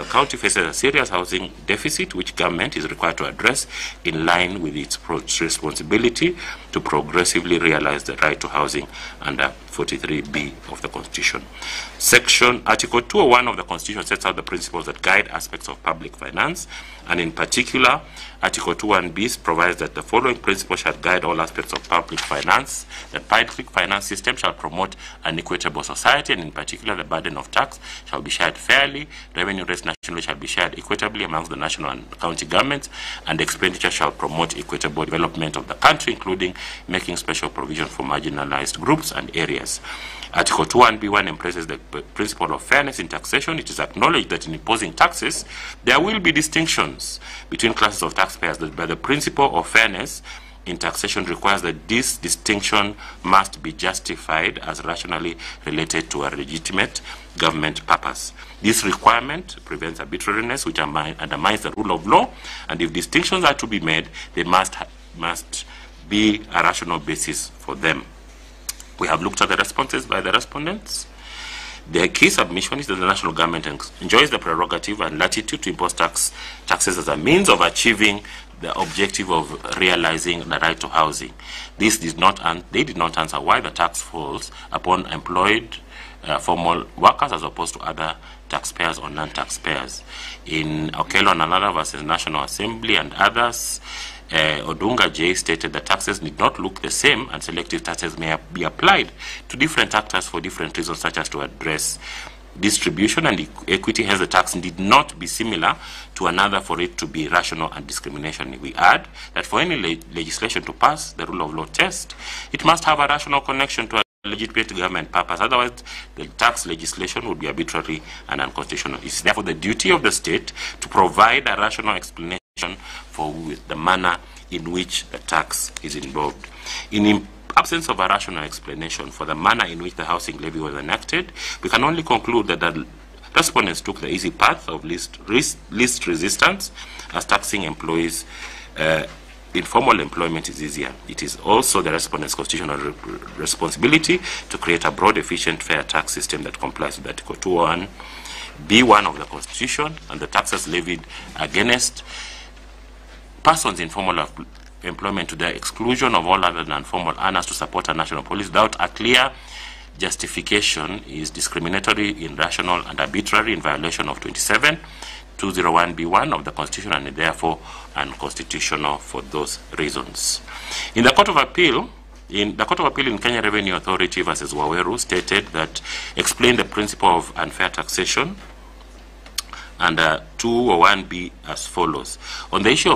county faces a serious housing deficit which government is required to address in line with its responsibility to progressively realize the right to housing under 43B of the Constitution. Article 201 of the Constitution sets out the principles that guide aspects of public finance, and in particular, Article 21B provides that the following principles shall guide all aspects of public finance. The public finance system shall promote an equitable society, and in particular, the burden of tax shall be shared fairly, revenue raised nationally shall be shared equitably amongst the national and county governments, and expenditure shall promote equitable development of the country, including making special provision for marginalized groups and areas. Article 21B1 embraces the principle of fairness in taxation. It is acknowledged that in imposing taxes, there will be distinctions between classes of taxpayers, but the principle of fairness in taxation requires that this distinction must be justified as rationally related to a legitimate government purpose. This requirement prevents arbitrariness, which undermines the rule of law, and if distinctions are to be made, they must be a rational basis for them. We have looked at the responses by the respondents. The key submission is that the national government enjoys the prerogative and latitude to impose taxes as a means of achieving the objective of realizing the right to housing. They did not answer why the tax falls upon employed formal workers as opposed to other taxpayers on non-taxpayers. In Okello and Another versus National Assembly and others, Odunga J stated that taxes need not look the same and selective taxes may be applied to different actors for different reasons, such as to address distribution and equity. Hence, the tax need not be similar to another for it to be rational and discrimination. We add that for any legislation to pass the rule of law test, it must have a rational connection to a legitimate government purpose. Otherwise, the tax legislation would be arbitrary and unconstitutional. It's therefore the duty of the state to provide a rational explanation for the manner in which the tax is involved. In absence of a rational explanation for the manner in which the housing levy was enacted, we can only conclude that the respondents took the easy path of least resistance, as taxing employees. Informal employment is easier. It is also the respondent's constitutional responsibility to create a broad, efficient, fair tax system that complies with Article 201(b)(1) of the Constitution and the taxes levied against persons in formal employment to the exclusion of all other non-formal earners to support a national policy without a clear justification is discriminatory, irrational, and arbitrary in violation of 201(b)(1) of the Constitution and therefore unconstitutional for those reasons. In the Court of Appeal, in Kenya Revenue Authority versus Waweru stated that explained the principle of unfair taxation under 201(b) as follows. On the issue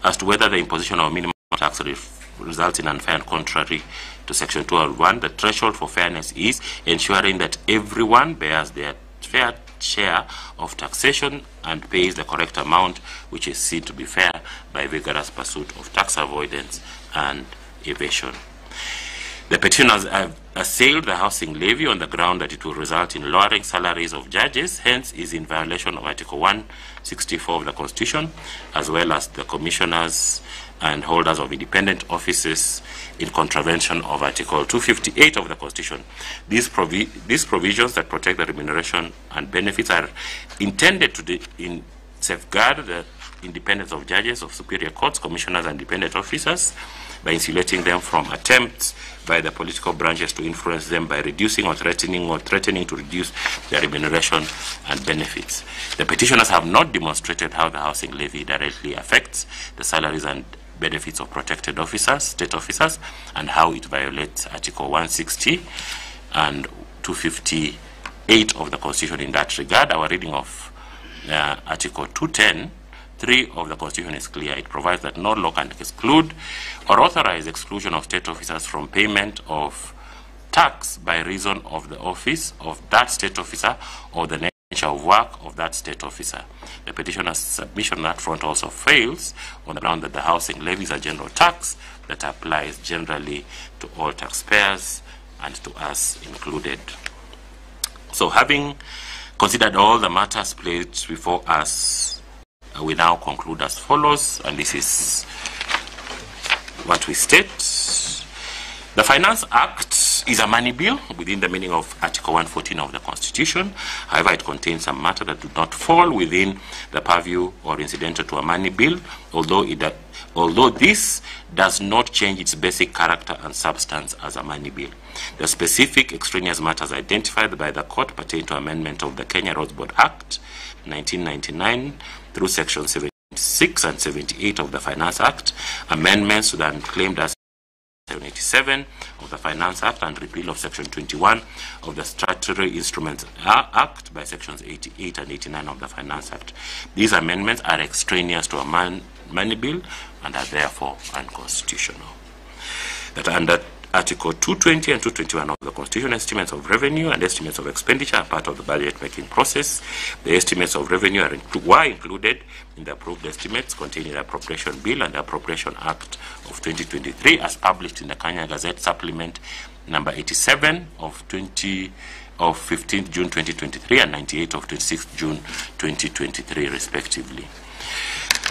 as to whether the imposition of minimum tax results in unfair and contrary to Section 201, the threshold for fairness is ensuring that everyone bears their fair share of taxation and pays the correct amount, which is seen to be fair by vigorous pursuit of tax avoidance and evasion. The petitioners have assailed the housing levy on the ground that it will result in lowering salaries of judges, hence is in violation of Article 164 of the Constitution, as well as the commissioners and holders of independent offices in contravention of Article 258 of the Constitution. These provisions that protect the remuneration and benefits are intended to safeguard the independence of judges, of superior courts, commissioners, and independent officers by insulating them from attempts by the political branches to influence them by reducing or threatening to reduce their remuneration and benefits. The petitioners have not demonstrated how the housing levy directly affects the salaries and benefits of protected officers, state officers, and how it violates Article 160 and 258 of the Constitution in that regard. Our reading of Article 210(3) of the Constitution is clear. It provides that no law can exclude or authorize exclusion of state officers from payment of tax by reason of the office of that state officer or the nature of work of that state officer. The petitioner's submission on that front also fails on the ground that the housing levy is a general tax that applies generally to all taxpayers and to us included. So, having considered all the matters placed before us, we now conclude as follows, and this is what we state. The Finance Act is a money bill within the meaning of Article 114 of the Constitution. However, it contains some matter that do not fall within the purview or incidental to a money bill, although this does not change its basic character and substance as a money bill. The specific extraneous matters identified by the court pertain to amendment of the Kenya Roads Board Act 1999 through Section 76 and 78 of the Finance Act, amendments to the unclaimed as 787 of the Finance Act, and repeal of Section 21 of the Statutory Instruments Act by Sections 88 and 89 of the Finance Act. These amendments are extraneous to a money bill and are therefore unconstitutional. That under Article 220 and 221 of the Constitution, estimates of revenue and estimates of expenditure are part of the budget-making process. The estimates of revenue were included in the approved estimates contained in the Appropriation Bill and the Appropriation Act of 2023 as published in the Kenya Gazette Supplement number 87 of 15th June 2023 and 98 of 26th June 2023 respectively.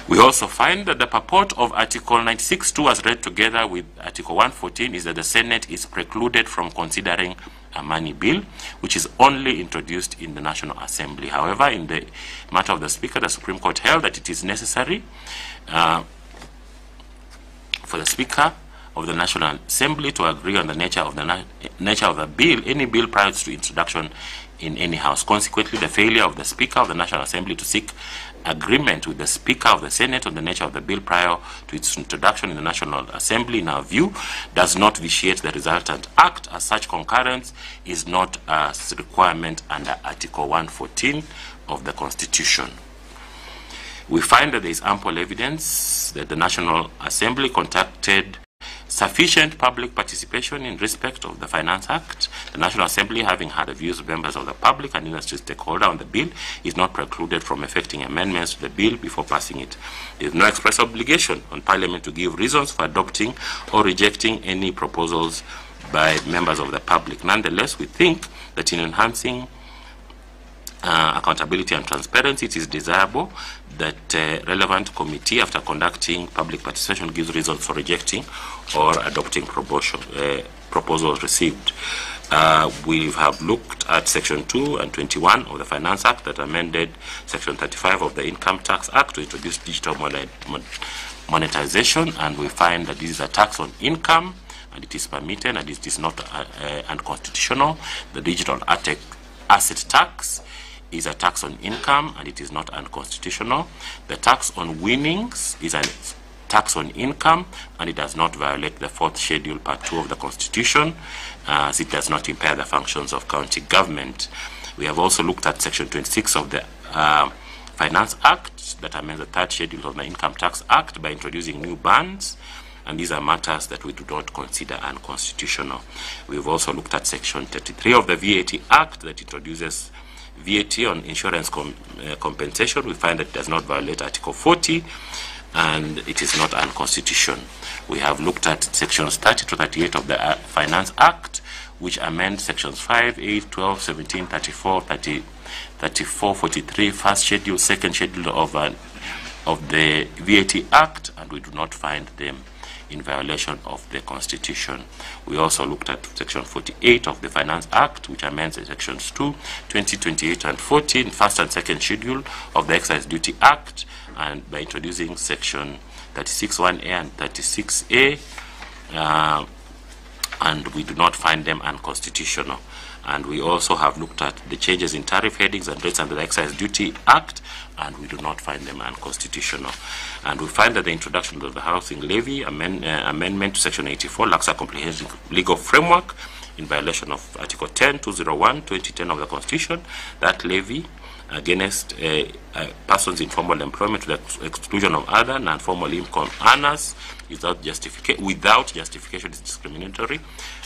We also find that the purport of Article 96(2) as read together with Article 114 is that the Senate is precluded from considering a money bill, which is only introduced in the National Assembly. However, in the matter of the Speaker, the Supreme Court held that it is necessary for the Speaker of the National Assembly to agree on the nature of the bill, any bill prior to introduction in any house. Consequently, the failure of the Speaker of the National Assembly to seek agreement with the Speaker of the Senate on the nature of the bill prior to its introduction in the National Assembly, in our view, does not vitiate the resultant act, as such concurrence is not a requirement under Article 114 of the Constitution. We find that there is ample evidence that the National Assembly conducted sufficient public participation in respect of the Finance Act. The National Assembly, having had the views of members of the public and industry stakeholder on the bill, is not precluded from effecting amendments to the bill before passing it. There is no express obligation on Parliament to give reasons for adopting or rejecting any proposals by members of the public. Nonetheless, we think that in enhancing accountability and transparency, it is desirable that relevant committee, after conducting public participation, gives reasons for rejecting or adopting proposals received. We have looked at Section 2 and 21 of the Finance Act that amended Section 35 of the Income Tax Act to introduce digital monetization, and we find that this is a tax on income, and it is permitted, and it is not unconstitutional. The digital asset tax is a tax on income, and it is not unconstitutional. The tax on winnings is a tax on income, and it does not violate the 4th Schedule, Part 2 of the Constitution, as it does not impair the functions of county government. We have also looked at Section 26 of the Finance Act that amends the 3rd Schedule of the Income Tax Act by introducing new bans, and these are matters that we do not consider unconstitutional. We have also looked at Section 33 of the VAT Act that introduces VAT on insurance compensation. We find that it does not violate Article 40, and it is not unconstitutional. We have looked at Sections 30 to 38 of the Finance Act, which amend Sections 5, 8, 12, 17, 34, 30, 34, 43, First Schedule, Second Schedule of the VAT Act, and we do not find them in violation of the Constitution. We also looked at Section 48 of the Finance Act, which amends Sections 2, 20, 28, and 14, First and Second Schedule of the Excise Duty Act, and by introducing Section 36(1)A and 36(A), and we do not find them unconstitutional. And we also have looked at the changes in tariff headings and rates under the Excise Duty Act, and we do not find them unconstitutional. And we find that the introduction of the housing levy amendment to Section 84 lacks a comprehensive legal framework in violation of Article 10, 201, 2010 of the Constitution. That levy against persons in formal employment to the exclusion of other non-formal income earners without justification is discriminatory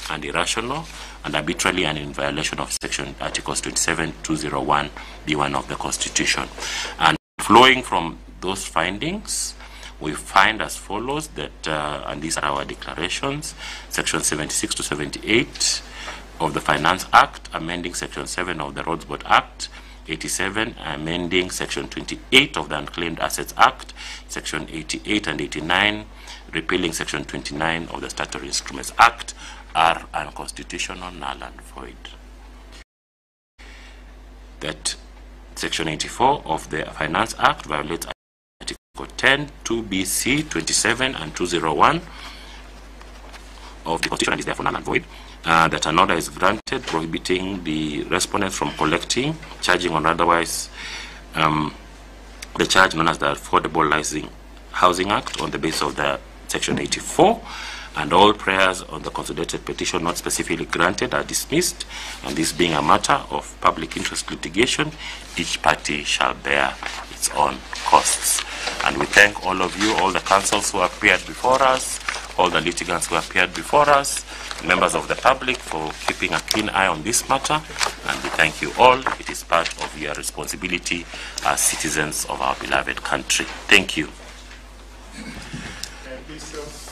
and irrational and arbitrary and in violation of Articles 27, 201, B1 of the Constitution. And flowing from those findings, we find as follows that, and these are our declarations, Section 76 to 78 of the Finance Act, amending Section 7 of the Roads Board Act, 87, amending Section 28 of the Unclaimed Assets Act, Section 88 and 89, repealing Section 29 of the Statutory Instruments Act, are unconstitutional, null and void. That Section 84 of the Finance Act violates Article 10, 2BC, 27, and 201 of the Constitution and is therefore null and void. That an order is granted prohibiting the respondents from collecting, charging, or otherwise the charge known as the Affordable Housing Act on the basis of the Section 84, and all prayers on the consolidated petition not specifically granted are dismissed, and this being a matter of public interest litigation, each party shall bear its own costs. And we thank all of you, all the councils who appeared before us, all the litigants who appeared before us, members of the public, for keeping a keen eye on this matter, and we thank you all. It is part of your responsibility as citizens of our beloved country. Thank you.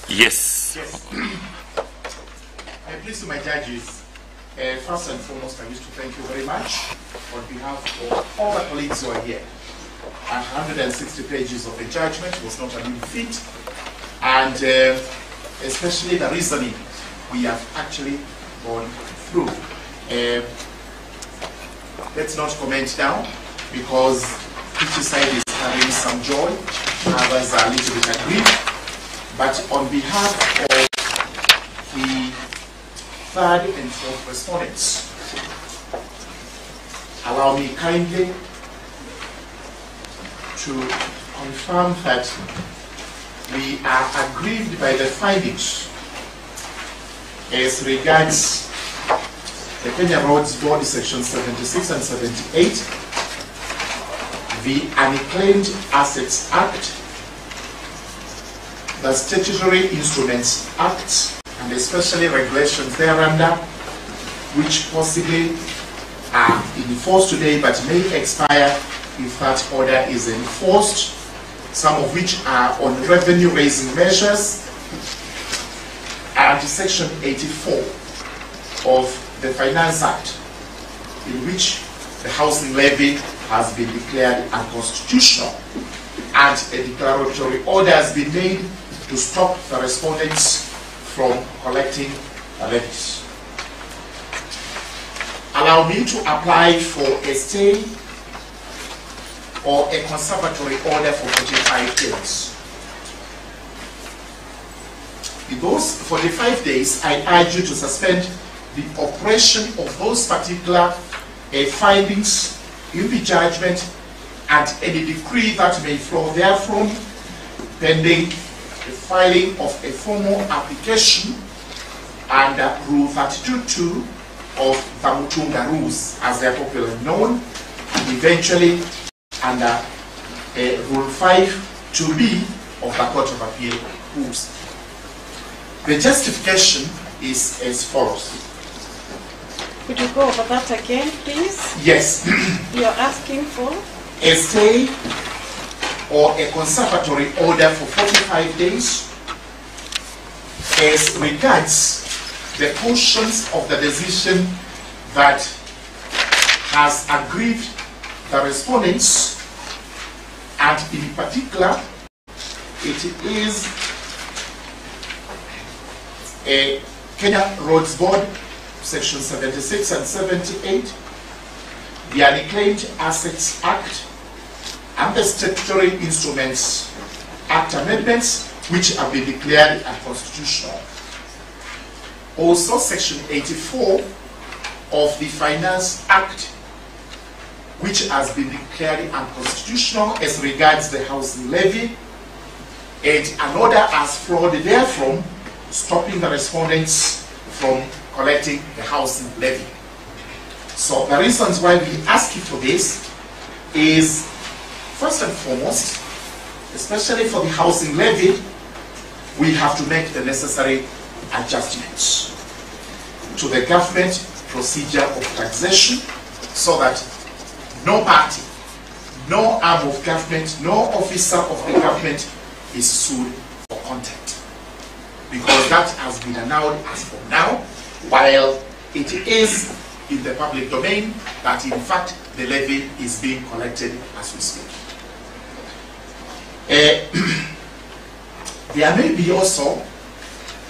Yes. Please to my judges, first and foremost, I wish to thank you very much on behalf of all the colleagues who are here. 160 pages of a judgment was not a new feat, and especially the reasoning we have actually gone through. Let's not comment now, because each side is having some joy, others are a little bit aggrieved. But on behalf of the third and fourth respondents, allow me kindly to confirm that we are aggrieved by the findings as regards the Kenya Roads Board Section 76 and 78, the Unclaimed Assets Act, the Statutory Instruments Act, and especially regulations thereunder, which possibly are in force today but may expire if that order is enforced, some of which are on revenue-raising measures, and Section 84 of the Finance Act, in which the housing levy has been declared unconstitutional, and a declaratory order has been made to stop the respondents from collecting the levies. Allow me to apply for a stay or a conservatory order for 45 days. In those 45 days, I urge you to suspend the operation of those particular findings in the judgment and any decree that may flow therefrom, pending the filing of a formal application under Rule 32.2 of the Mutunga Rules, as they are popularly known, and eventually under Rule 5.2b of the Court of Appeal Rules. The justification is as follows. Could you go over that again, please? Yes. You're asking for? A stay or a conservatory order for 45 days as regards the portions of the decision that has aggrieved the respondents, and in particular, it is a Kenya Roads Board, Section 76 and 78, the Unclaimed Assets Act, and the Statutory Instruments Act amendments, which have been declared unconstitutional. Also, Section 84 of the Finance Act, which has been declared unconstitutional as regards the housing levy, and an order as flowed therefrom, stopping the respondents from collecting the housing levy. So the reasons why we ask you for this is, first and foremost, especially for the housing levy, we have to make the necessary adjustments to the government procedure of taxation so that no party, no arm of government, no officer of the government is sued for contempt. Because that has been announced as from now, while it is in the public domain that in fact the levy is being collected as we speak. There may be also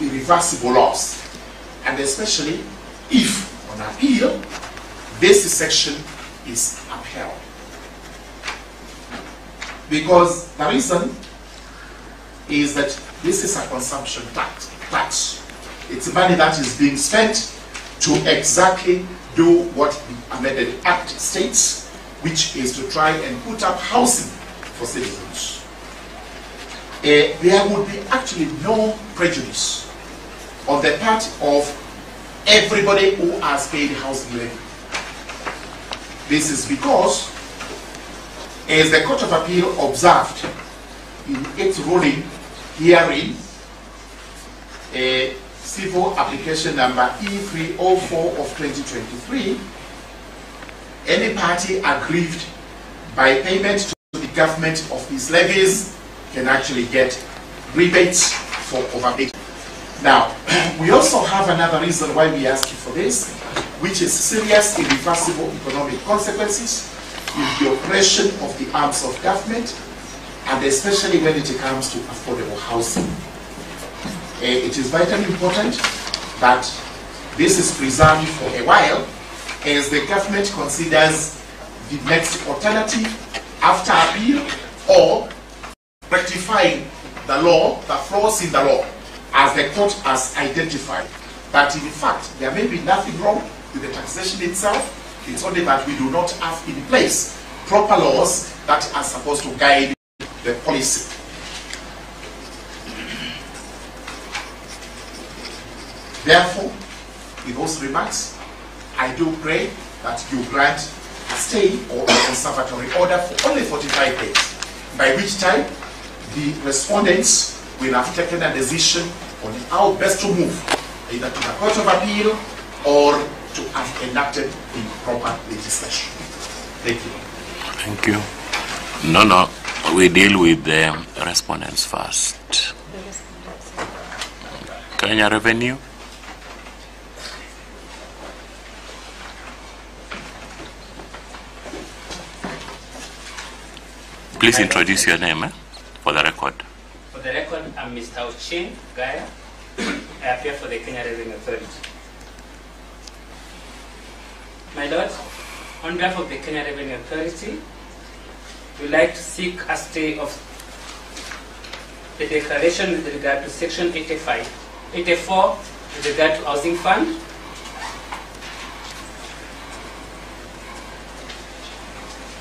irreversible loss, and especially if on appeal this section is upheld. Because the reason is that this is a consumption tax. It's money that is being spent to exactly do what the amended Act states, which is to try and put up housing for citizens. There would be actually no prejudice on the part of everybody who has paid housing levy. This is because, as the Court of Appeal observed in its ruling hearing, civil application number E304 of 2023, any party aggrieved by payment to the government of these levies can actually get rebates for overpayment. Now, we also have another reason why we ask you for this, which is serious irreversible economic consequences in the operation of the arms of government, and especially when it comes to affordable housing. It is vitally important that this is preserved for a while as the government considers the next alternative after appeal or rectifying the law, the flaws in the law, as the court has identified that in fact there may be nothing wrong with the taxation itself, It's only that we do not have in place proper laws that are supposed to guide the policy. Therefore, with those remarks, I do pray that you grant a stay or a conservatory order for only 45 days, by which time the respondents will have taken a decision on how best to move, either to the Court of Appeal or to have enacted the proper legislation. Thank you. Thank you. No, we deal with the respondents first. Kenya Revenue. Please introduce your name for the record. For the record, I'm Mr. Ochin Gaya. I appear for the Kenya Revenue Authority. My Lord, on behalf of the Kenya Revenue Authority, we would like to seek a stay of the declaration with regard to Section 84 with regard to Housing Fund,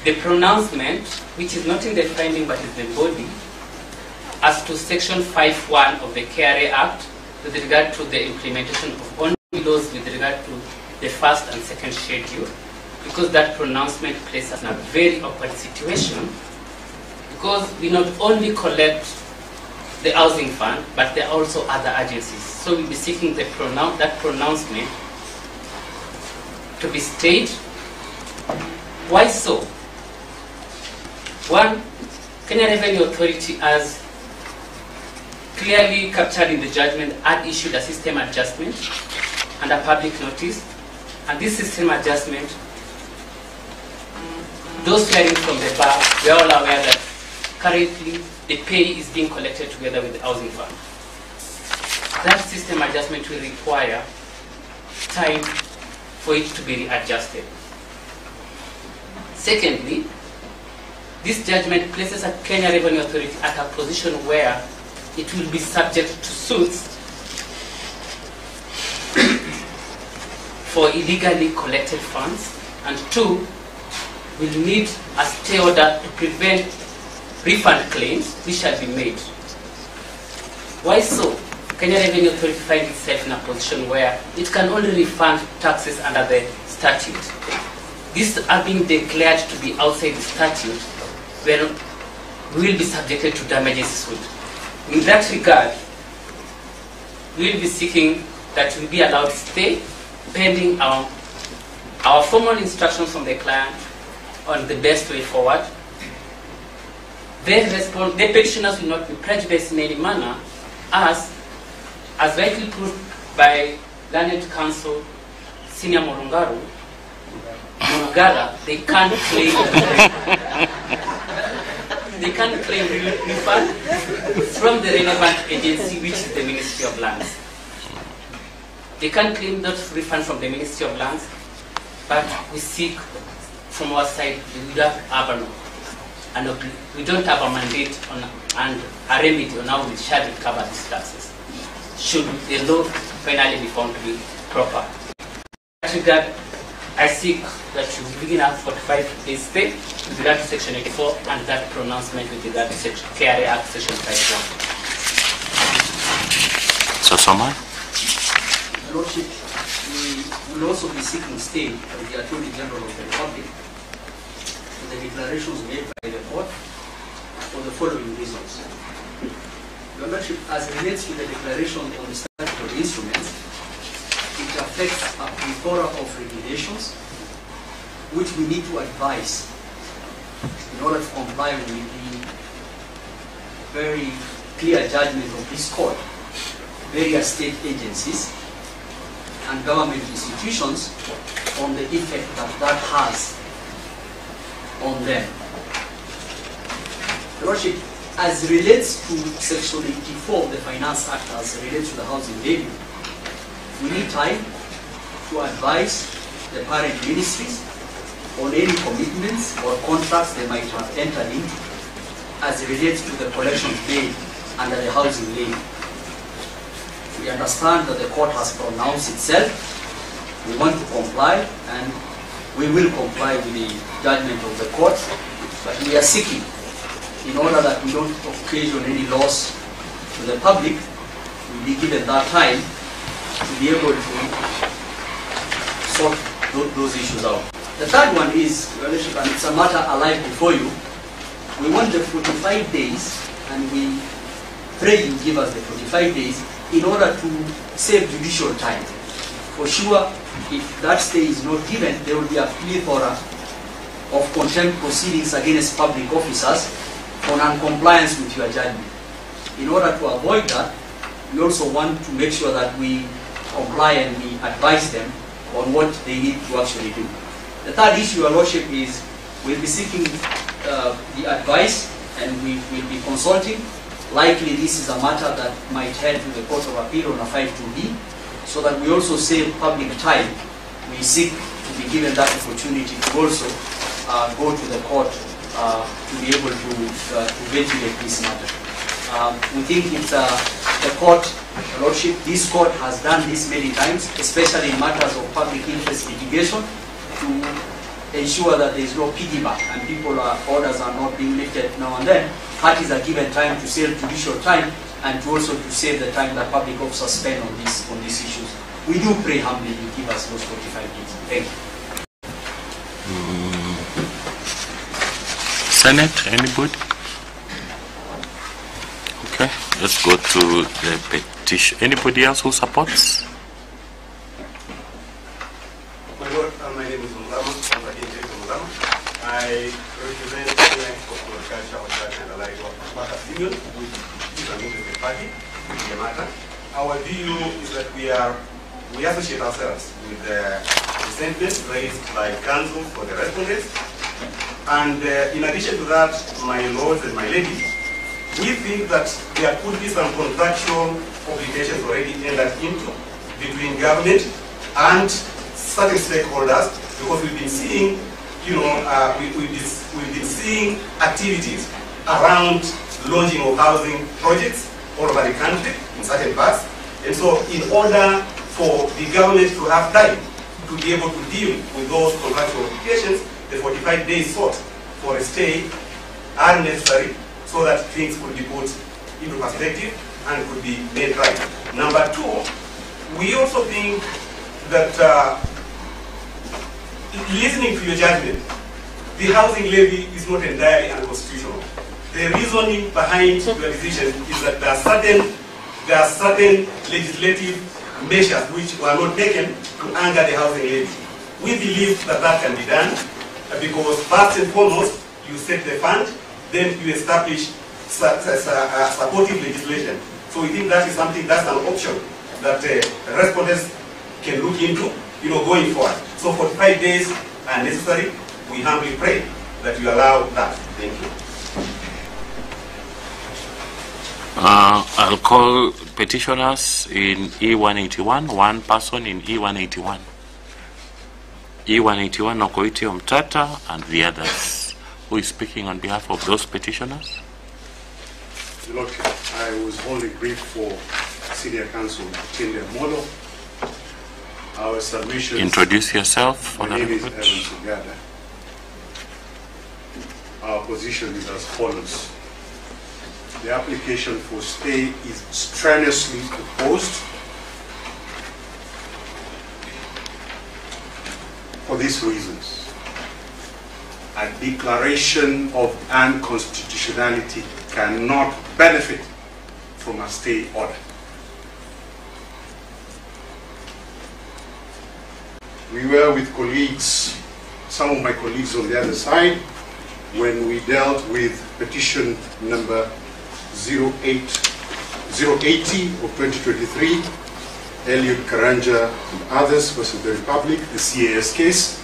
the pronouncement, which is not in the finding but is the body, as to Section 5.1 of the KRA Act with regard to the implementation of only laws with regard to the first and second schedule, because that pronouncement places us in a very awkward situation, because we not only collect the housing fund, but there are also other agencies. So we'll be seeking that pronouncement to be stayed. Why so? One, Kenya Revenue Authority has clearly captured in the judgment had issued a system adjustment and a public notice. And this system adjustment, those hearing from the bar, we are all aware that currently the pay is being collected together with the housing fund. That system adjustment will require time for it to be readjusted. Secondly, this judgment places a Kenya Revenue Authority at a position where it will be subject to suits for illegally collected funds, and two, will need a stay order to prevent refund claims which shall be made. Why so? Kenya Revenue Authority finds itself in a position where it can only refund taxes under the statute. These are being declared to be outside the statute, where we will be subjected to damages suit. In that regard, we will be seeking that we be allowed to stay pending our formal instructions from the client on the best way forward. The petitioners will not be prejudiced in any manner, as rightly proved by learned counsel Senior Murugara, they can't claim refund from the relevant agency, which is the Ministry of Lands. They can't claim that refund from the Ministry of Lands, but we seek from our side, we don't have a mandate and a remedy on how we shall recover these taxes, should the law finally be found to be proper. In that regard, I seek that you begin a 45 days stay with regard to Section 84 and that pronouncement with regard to KRA Act Section 5.1. So, Soman? Your Lordship, we will also be seeking stay with the Attorney General of the Republic for the declarations made by the court for the following reasons. Your Lordship, as relates to the declaration on the statutory instruments, it affects a plethora of regulations which we need to advise in order to comply with the very clear judgment of this court, various state agencies and government institutions on the effect that that has on them. Your Lordship, as relates to Section 84 of the Finance Act, as relates to the housing levy, we need time to advise the parent ministries on any commitments or contracts they might have entered into as it relates to the collections made under the housing levy. We understand that the court has pronounced itself. We want to comply, and we will comply with the judgment of the court, but we are seeking, in order that we don't occasion any loss to the public, we'll be given that time to be able to sort those issues out. The third one is, Your Lordship, and it's a matter alive before you, we want the 45 days, and we pray you give us the 45 days in order to save judicial time. For sure, if that stay is not given, there will be a plethora of contempt proceedings against public officers for non-compliance with your judgment. In order to avoid that, we also want to make sure that we comply and we advise them on what they need to actually do. The third issue, Your Lordship, is we'll be seeking the advice and we will be consulting. Likely this is a matter that might head to the Court of Appeal on a 5-2B, so that we also save public time. We seek to be given that opportunity to also go to the court to be able to ventilate this matter. We think it's the court, Your Lordship, this court has done this many times, especially in matters of public interest litigation, to ensure that there is no piggyback and orders are not being lifted now and then. Parties are given time to save judicial time and to also to save the time that public officers spend on these issues. We do pray humbly you give us those 45 days. Thank you. Senate, anybody? Okay, let's go to the petition. Anybody else who supports? My Lord, my name is Muzama. I represent the Alliance of Agriculture, and Allied Workers Union, which is a movement party in the matter. Our view is that we associate ourselves with the sentiments raised by counsel for the respondents. And in addition to that, my lords and my ladies, we think that there could be some contractual obligations already entered into between government and certain stakeholders, because we've been seeing, we've been seeing activities around launching of housing projects all over the country in certain parts. And so in order for the government to have time to be able to deal with those contractual obligations, the 45 days sought for a stay are necessary so that things could be put into perspective and could be made right. Number two, we also think that listening to your judgment, the housing levy is not entirely unconstitutional. The reasoning behind your decision is that there are certain legislative measures which were not taken to anger the housing levy. We believe that that can be done because first and foremost, you set the fund, then you establish supportive legislation. So we think that is something, that's an option that respondents can look into, going forward. So 45 days are necessary. We humbly pray that you allow that. Thank you. I'll call petitioners in E181, one person in E181. E181, Okoiti Omtata, and the others. Who is speaking on behalf of those petitioners? Look, I was holding brief for Senior Counsel Tinde Molo. Our submissions. Introduce yourself for my the name is record. Evan Sugada. Our position is as follows. The application for stay is strenuously opposed for these reasons. A declaration of unconstitutionality cannot benefit from a stay order. We were with colleagues, some of my colleagues on the other side, when we dealt with petition number 080 of 2023, Eliud Karanja and others versus the Republic, the CAS case.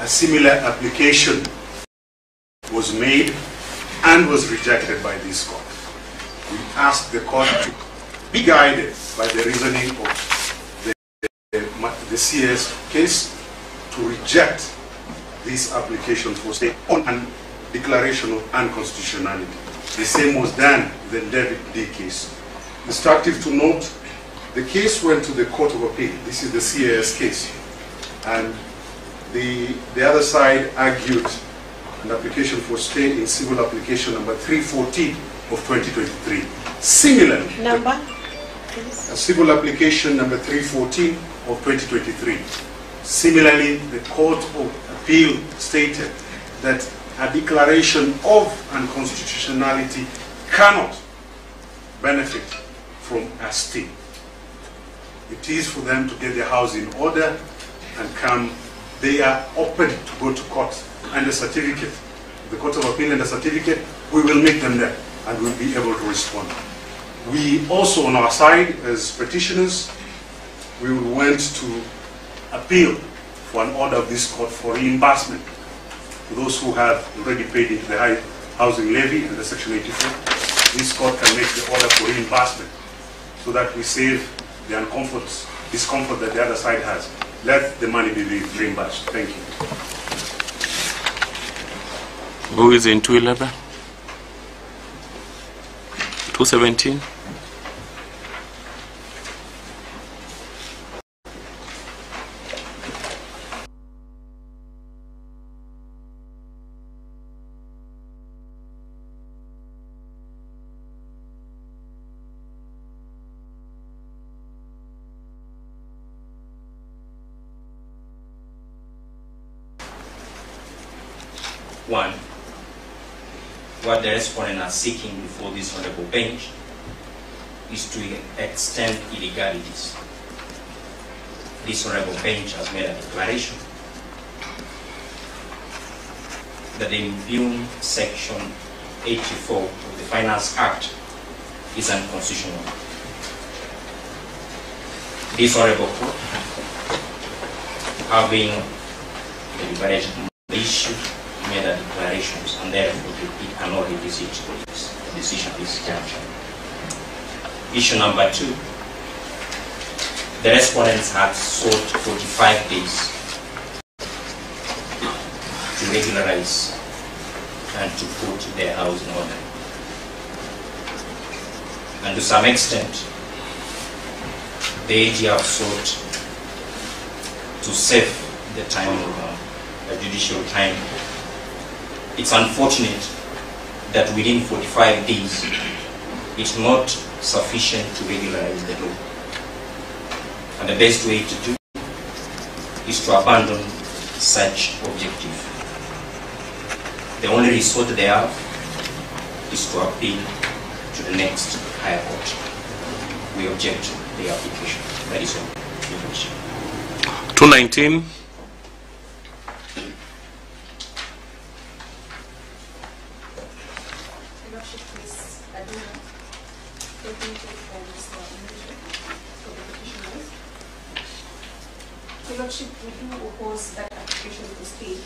A similar application was made and was rejected by this court. We asked the court to be guided by the reasoning of the CS case to reject this application for stay on a declaration of unconstitutionality. The same was done in the David D case. Instructive to note, the case went to the Court of Appeal. This is the CAS case. And the other side argued an application for stay in civil application number 314 of 2023. Similarly, Number? civil application number 314 of 2023. Similarly, the Court of Appeal stated that a declaration of unconstitutionality cannot benefit from a stay. It is for them to get their house in order and come. They are open to go to court and a certificate. The Court of Appeal and a certificate, we will meet them there and we'll be able to respond. We also, on our side, as petitioners, we went to appeal for an order of this court for reimbursement to those who have already paid into the high housing levy and the Section 84. This court can make the order for reimbursement so that we save the discomfort that the other side has. Let the money be reimbursed. Thank you. Who is in 211? 217? One, what the respondents are seeking before this honorable bench is to extend illegalities. This honorable bench has made a declaration that the impugned Section 84 of the Finance Act is unconstitutional. This honorable court, having deliberated on the issue, made a declarations, and therefore it cannot revisit this decision at this juncture. Issue number 2, the respondents had sought 45 days to regularize and to put their house in order. And to some extent, the AG have sought to save the time of the judicial time. It's unfortunate that within 45 days, it's not sufficient to regularize the law. And the best way to do is to abandon such objective. The only resort they have is to appeal to the next higher court. We object to the application. That is all. 219. Lordship, we do oppose that application to stay